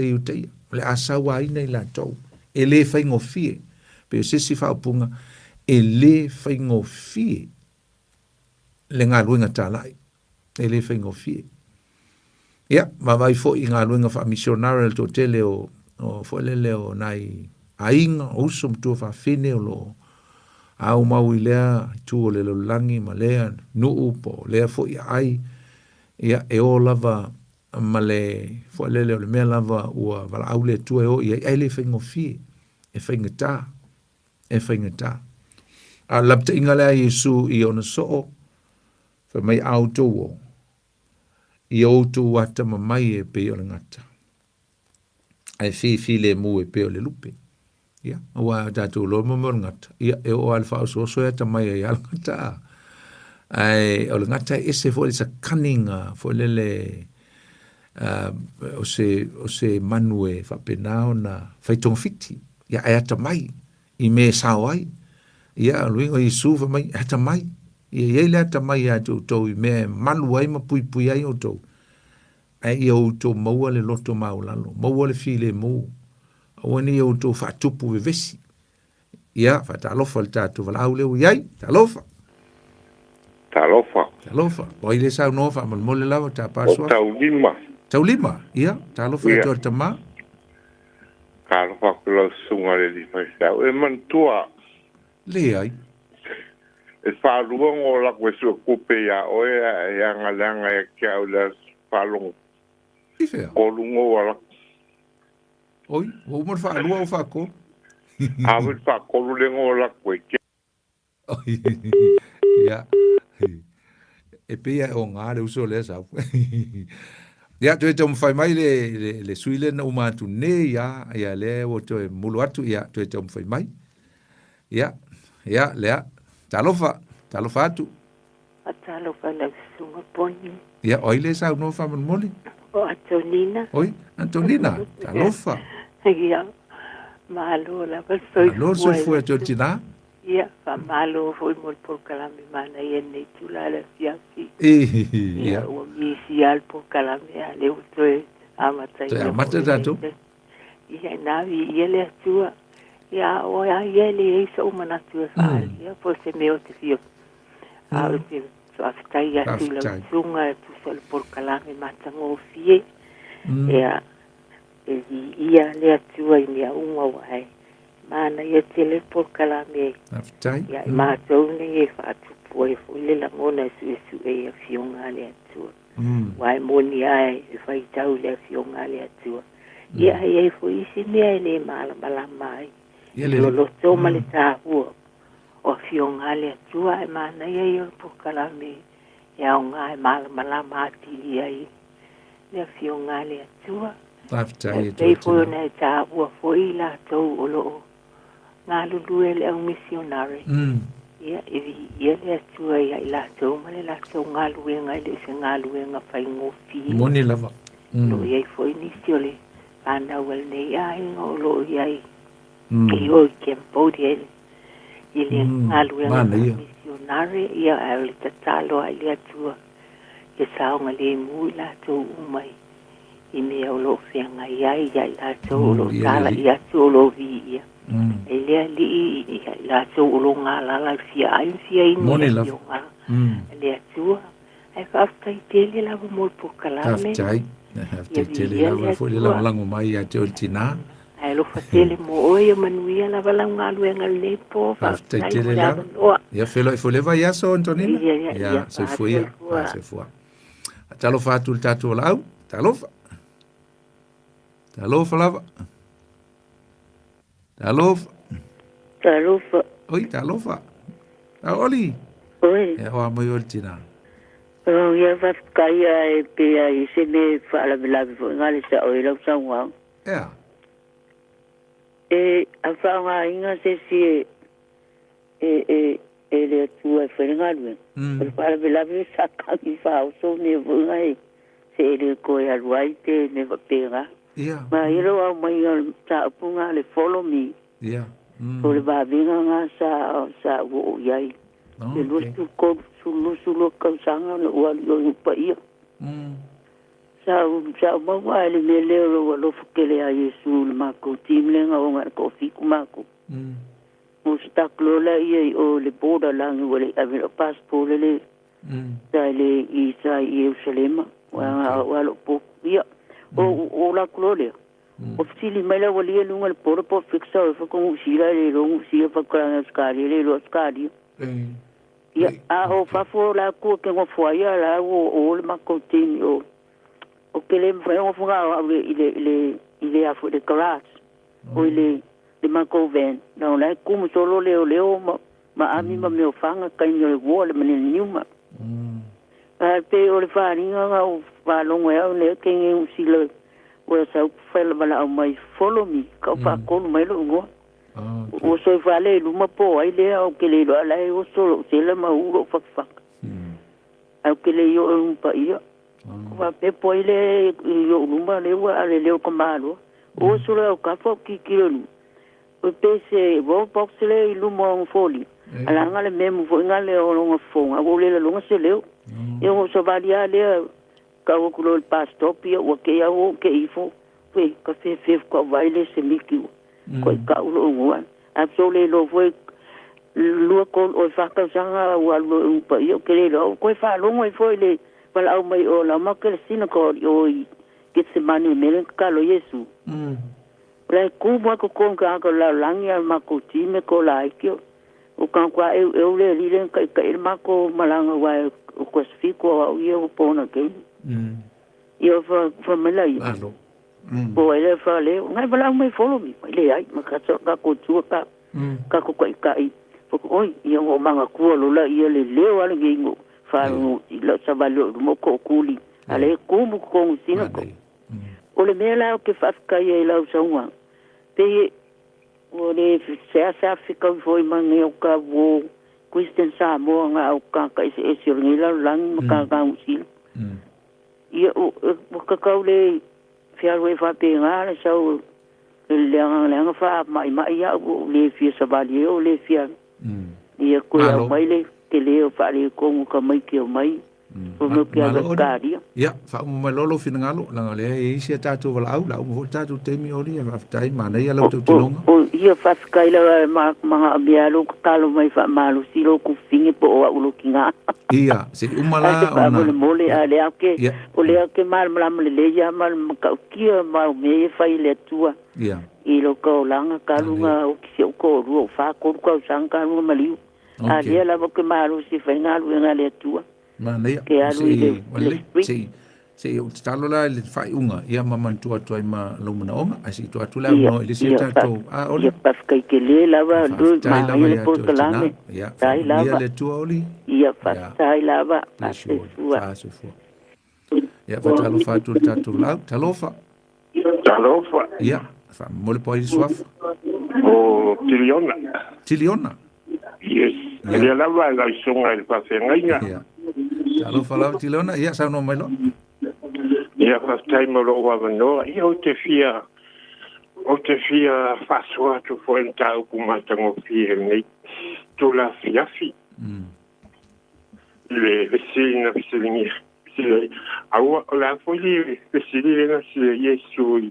i uteia, le asawa ina i lātou, e le whaingo fie, pe o sisi whaupunga, e le whaingo fie, le ngā ruinga tālai, e le whaingo fie. Ia, ma vai fo i ngā ruinga wha misionara to tele o fwelele o nai ainga, o usum tua wha whine o lo, au mau i lea, tu o le lolangi, ma lea, nuu po, lea fo i ai, ia e o lava, ma le fwalele o le mea lava ua wala au le tua e o ia ai le whaingo fie e whainga tā a lapta inga lea Yesu i ona soo wha mai auto o i auto wata ma mai e pe o le ngata ai fi le mu e pe o le lupe ia ua tatou lo mo ngata ia e o alfa so so ta mai ia ngata ai o ngata ese fo sa kaninga fo le o se manue fa penao na faitong fiti ia ai ta mai I me sawai ia luingo I su fa mai ta mai ia ia le ta mai a to I me manu ai ma pui pui ai o to ai o to mo le loto maulalo mo le file mo Wani o to fa tupu we vesi. Ia, fa talofa le tatu wala au leo iai, talofa. Talofa. O ile sa no fa mal mole lava ta paswa. Tau lima. Ia, talofa e to tama. Talofa kulo sunga le di fa sa. E man tua. Le ai. E fa luang o la kwesu kupe ya o ya ngalanga ya kia o la falong. Ife. O lungo wala. Oi, o mo fa lua o fa ko. A mo fa ko lungo la kwe. Ia. E pia o ngā le uso le sa. Ia to te fai mai le suile na uma tu ne ia le o to mulu atu ia to te fai mai. Ia. Ia le talofa atu. Talofa la sunga poni. Ia oile sa no fa mole. O Antonina. Oi, Antonina, talofa. Ia, malo la pasoi. Malo so foi to tina. Ia, fa malo foi mol por kalami mana ia nei tula la fiafi. Ia. O mi sial por kalami ale utoi amata. Te amata dato. Ia navi ia le tua. Ia o ia le isa o mana tua fa. Ia por se me o te fio. Au te so aftai ia tula sunga tu sol por kalami mata ngo fie. Ia ia le atua I mea unga wai. Mana ia tele por kalame. Aftai. Ia mātou ne e whaatupu e fule la ngona su e a fionga le atua. Wai moni ai e whaitau le a fionga le atua. Ia e fo isi mea le mala mai. Loloto ma le tāhua. O fionga le atua e mana ia ia por kalame. Ia o ngā e mala mātili ai. Le fionga le atua. Aftai. Pei fo na ta wa fo I la to o lo. Ngā lulu e le au missionary. Ia ia le atua ia I la to ma le la to ngā luenga le se ngā luenga whai ngofi. Moni lava. Lo ia I fo inisio le. Ana wal ne ia ingo lo ia I. I o Cambodia. I le ngā luenga missionary ia a le tatalo a le atua. Ke saonga le mu la to umai. I mea o lo whianga iai la tau lo tala ia tau lo vi ia. E lea li ia la tau lo ngā lala fia ai fia I Moni la. E lea tua. Ai whaftai tele la mo po kalame. Aftai. Aftai tele la fo le la lango mai ia te o tina. Ai lo fa tele mo oia manuia la wala ngā luenga le po. Aftai tele la. Ia felo e fo le vai aso Antonina. Ia se fo ia. Se fo. Talo fa tu tatu la au. Talofa. Talofa lava. Talofa. Oi, talofa. Oli. Oi. E hoa mai tina. O ia whafkaya e pia I se me whaala milavi fo ngale sa o I lau Samoa. Ea. E a whaanga inga se si e le atua e whenengarue. E whaala milavi sa kangi whao so me vunga e se le koe aluai te me wapenga. Yeah. Ma iro au mai ta punga le follow me. Yeah. O le ba vinga nga sa wo yai. Le lusu ko sulu kausanga le wali o pa ia. Sa ma wa le mele ro lo fukele a Yesu le mako timlenga o ngar ko fiku mako. Mo sta klola ia o le border lang o le ave passport le. Sa le Isa Jerusalem wa lo po ia. O la gloria. O fili mai la walia lunga le poro po fixa o fa con usira le rongo sia fa kanga skari le lo skari. Ya o fa fo la ko ke ngo fo ya la o le makotin o ke le fa o fo ga ile a fo de class. O ile de makoven. Non la como solo leo ma ami ma me ofanga kai no le wo le meni niuma. Pe o le faringa o va longo e le que un silo o sa fela bala o mai follow me ka pa ko mai lo ngo o so vale luma po ai le o ke le lo ala o so se le ma u lo fak au ke le yo un pa ia va pe po ile yo luma le wa ale le ko malo o so le ka fo ki kilo o pe se vo box le luma on foli ala ngale memu fo ngale o lo fo a o le lo se le yo so valia le ka o kulo pastor pia o ke ya o ke ifo pe ka fe ko vai le se miki ko ka o lo absolutely lo foi lo con o faka sanga wa lo pa yo ke lo ko fa lo mo foi le pala o mai o la ma ke sina ko o ke se mani melen ka lo yesu la ku mo ko con ka la langia ma ko ti me ko la ikio o kan kwa e le len ka ma ko malanga wa ko sfiko o yo pona ke yo fa melai po ele fa le ngai bala mai follow me le ai ma ka ko tu ka ko kai po oi yo o manga ku lo la ia le ale ngingo fa no lo sa valo mo ko kuli ale ku mo ko sino ko o le mela ke fa ka ia la usanga pe o le se Africa foi manga o ka wo Christian Samoa nga o ka se ngila lang ka usil ia o ka le fia we fa pe nga le so le fa mai ia o le fia sa vali o le fia ia ko ya mai le ke le fa le ko ka mai ke mai o no ke ala kari ia fa mo lolo fina ngalo la le e sia tatu wala au la mo tatu te mi ori fa tai mana ia lo tulonga o ia fa kai la ma bia lo ka lo mai fa malu si lo ku finge po o lo kinga ia se umala ona mole ale ake o le ake mal le ya mal ka kia ma me fa ile tua ia i lo ko langa kalunga o ki ko ru fa ko sanga no maliu ale la bo ke malu si fa ngalu ngale tua mana ia se o talo la le fai unga ia mamantua toi ma lo mona onga asi to atula no le se tato a ole pas kai ke le lava do ma le portolane tai lava ia le tua oli ia pas tai lava se fu ia fa talo fa tu tato la talofa ia fa mole poi soif o tiliona yes ia lava la songa el pasenga talofa la tiliona ia sa no melo ia fa time lo wa no ia o te fia faswa tu fo entau ku matango fia nei tu la fiafi le vesina sile awa la foli sile na sile yesu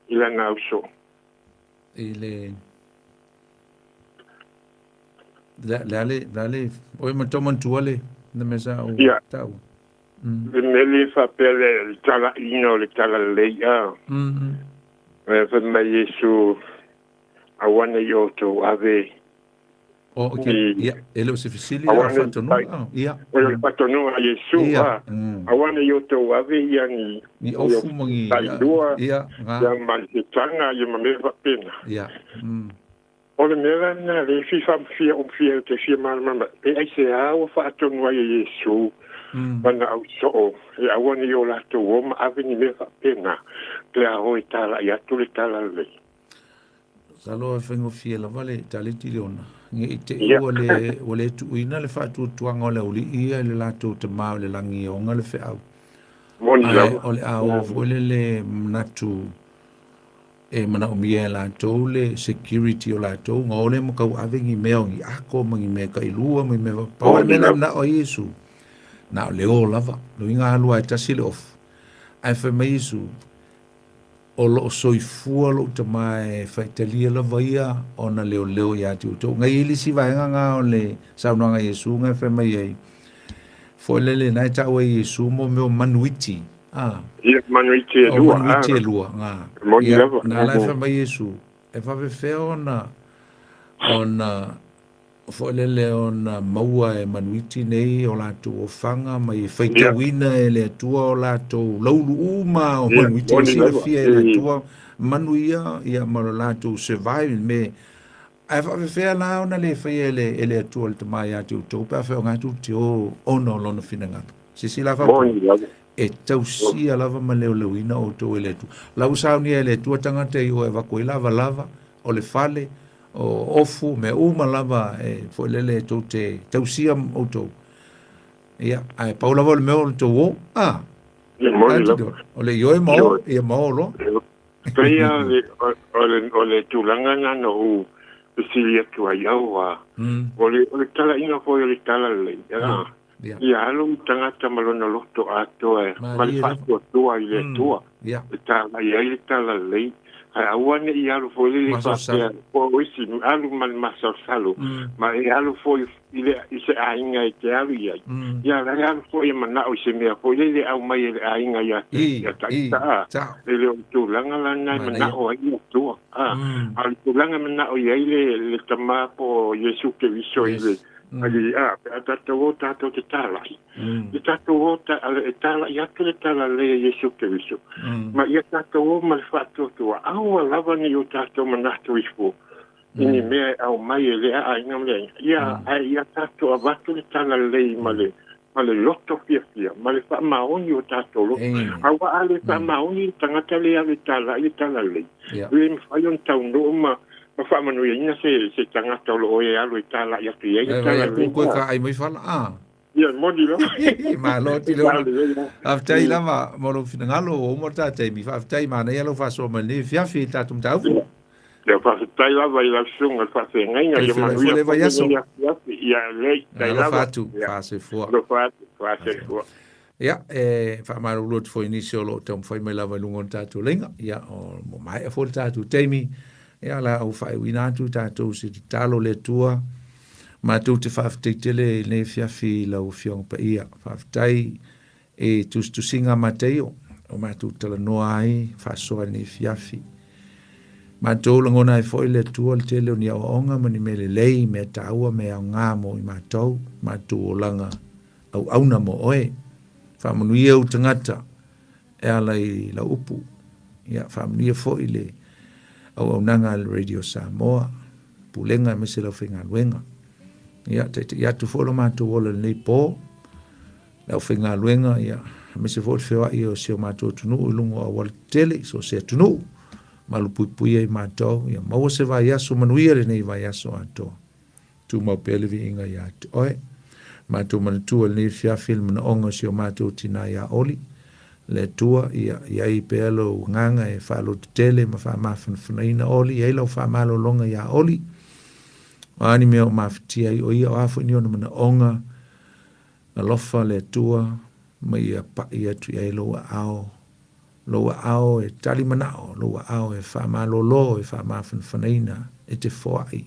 ila na uso ile dale oi mo toman tuale na mesa o tau le mele fa pele tala ino le tala le ya fa mai yesu awana yoto ave okay ia ele se fisili a fatto no ia o fatto no a yesu awana yoto ave ia ni ofu mangi ia ya mal tanga ya me va pena ia o le mera na le fifa fia te fia mal mama e ai se a o fatto no a yesu mana au so e awana yo la to o ma ave ni me va pena te a ho tala ia tu le tala le salo fengo fiela vale tali tiliona nge te ole tu ina le fa tu tuanga ole uli ia le la tu te ma le langi o ngale fe au ole au ole le natu e mana o miela to le security o la to ngole mo ka ave ngi meo ngi ako mangi me ka ilua me me pa me na o yesu na le o lava lo inga lua e tasile of ai fe me yesu o lo soifua lo te mai faitalia lava ia ona leo ia tu ngai ili si vaenga o le saunanga Yesu ngai fe mai ai fo le nai ta o Yesu mo me manuiti ia manuiti lua na la fe mai Yesu e fa fe ona fo le ona maua e manuiti nei o la tu o fanga mai faitawina e le tua o la tu laulu uma o manuiti si le fia e le tua manuia ia maro la tu survive me ai fa fe la ona le fia e le tua le mai atu tu pa fe nga tu ti o ono lo no finanga si la fa e tau sia lava ma leuina o tu ele tu la usaunia ele tua tanga te o e va ko lava o le fale o ofu me uma lava e fo lele to te tausia o to ia ai paula vol me o to wo o le yo e mo lo Kaya ole tulanga na no silia tu ayawa ole tala ina fo ole tala le ya alu tangata malona loto ato e malfato tua ile tua tala ya ile tala le awane i alu fo ile fa po wisi alu mal masal salu ma i alu fo ile ise ainga i te alu ya la alu fo i mana o se mea fo ile au mai ile ainga ya ta ile tu langa lana mana o i tua alu tu langa mana o ile le tama po Yesu ke viso ile ali tato te tala i tato ale tala ia te tala le Yesu ke viso ma ia tato mal fatto tua au lava ni o tato manato ispo ini me au mai le a ina le ia tato avato le tala le male lotto fia male fa maoni o tato lo au ale fa maoni tangata le ale tala le le fai un tauno ma fa manu ia se tangata lo e alu tala ia te ia tala ko ka ai mai fala ia modi lo ma lo ti lo aftai lava mo lo finangalo o mo tata mi fa aftai ma na lo fa so ma ne fia fi tatum tau ya fa tai lava ia sunga fa se ngai ia ma ia le tai lava fa se fo fa se fo ia fa ma lo fo inicio lo tom foi mai lava lungon tatu lenga ia o mo mai fo tatu temi ia la au fa wina tu tatu si talo le tua ma tu te whaaftitele ne fiafi lau fiong pa ia. Whaaftai e tu singa mateo o ma tu tala noa ai whaasoa ne fiafi. Ma tu langona e foi le tua le tele o ni au onga mani me le lei me taua me au ngā mo i mātou. Ma tu o langa au auna mo oe. Whaamanuia u tangata e ala i la upu. Ia whaamanuia foi le au nanga le Radio Samoa. Pulenga me se lau whenga luenga. Ia tu folo mātou ola nei pō, lau whenga luenga, ia, me se folo whiwa i o seo mātou tunu, i lungo a wale tele, so se tunu, malu pui e mātou, ia, maua se vai aso, manuia le nei vai aso ato, tu mau pelevi inga ia te oe, mātou manatua le nei whiawhil mana onga seo mātou tina ia oli, le tua, ia i pealo nganga e whalo te tele, ma wha mawhanawhanaina oli, ia lau wha malo longa ia oli, ani mea o mawhitia i o ia o afu ni ona mana onga na lofa le tua ma ia pa ia tu ia loa ao e tali manao loa ao e wha malolo e wha mawhanwhanaina e te whaai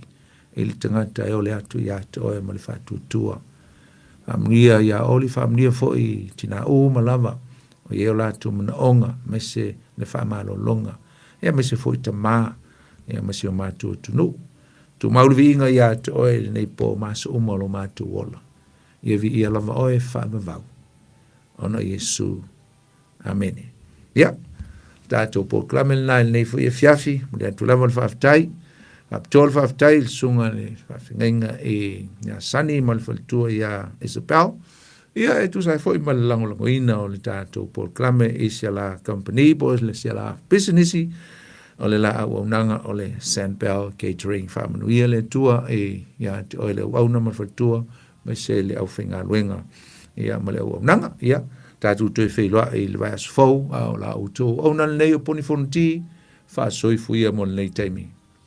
e li tangata e ole atu ia te oe ma le whatu tua whamnia ia oli whamnia fo i tina u malava o ia o latu mana onga me se le wha malolonga ia me se fo i ta maa ia me se o mātua tunu tu maulu vinga ia te oe nei po maso umalo mātu wola. Ia vi ia lava oe whaamavau. Ona Yesu. Amene. Ia. Tātou po klamel nai nei fu ia fiafi. Mulia tu lama le whaaftai. Whaaptoa le whaaftai. Sunga le whaafingainga e nia sani ma le whalitua ia Isabel. Ia e tu sai fo i ma le lango ina o le tātou po klame e sia la company boys le sia la businessi. O le la au nanga o le Sandbell Catering whaamanuia le tua e ia te oe le au nama whatua me se le au whenga luenga ia ma le au nanga ia tātou tue whailoa e le vai asfau au la au tō au nana nei o poni whonti wha soifu ia mo le nei taimi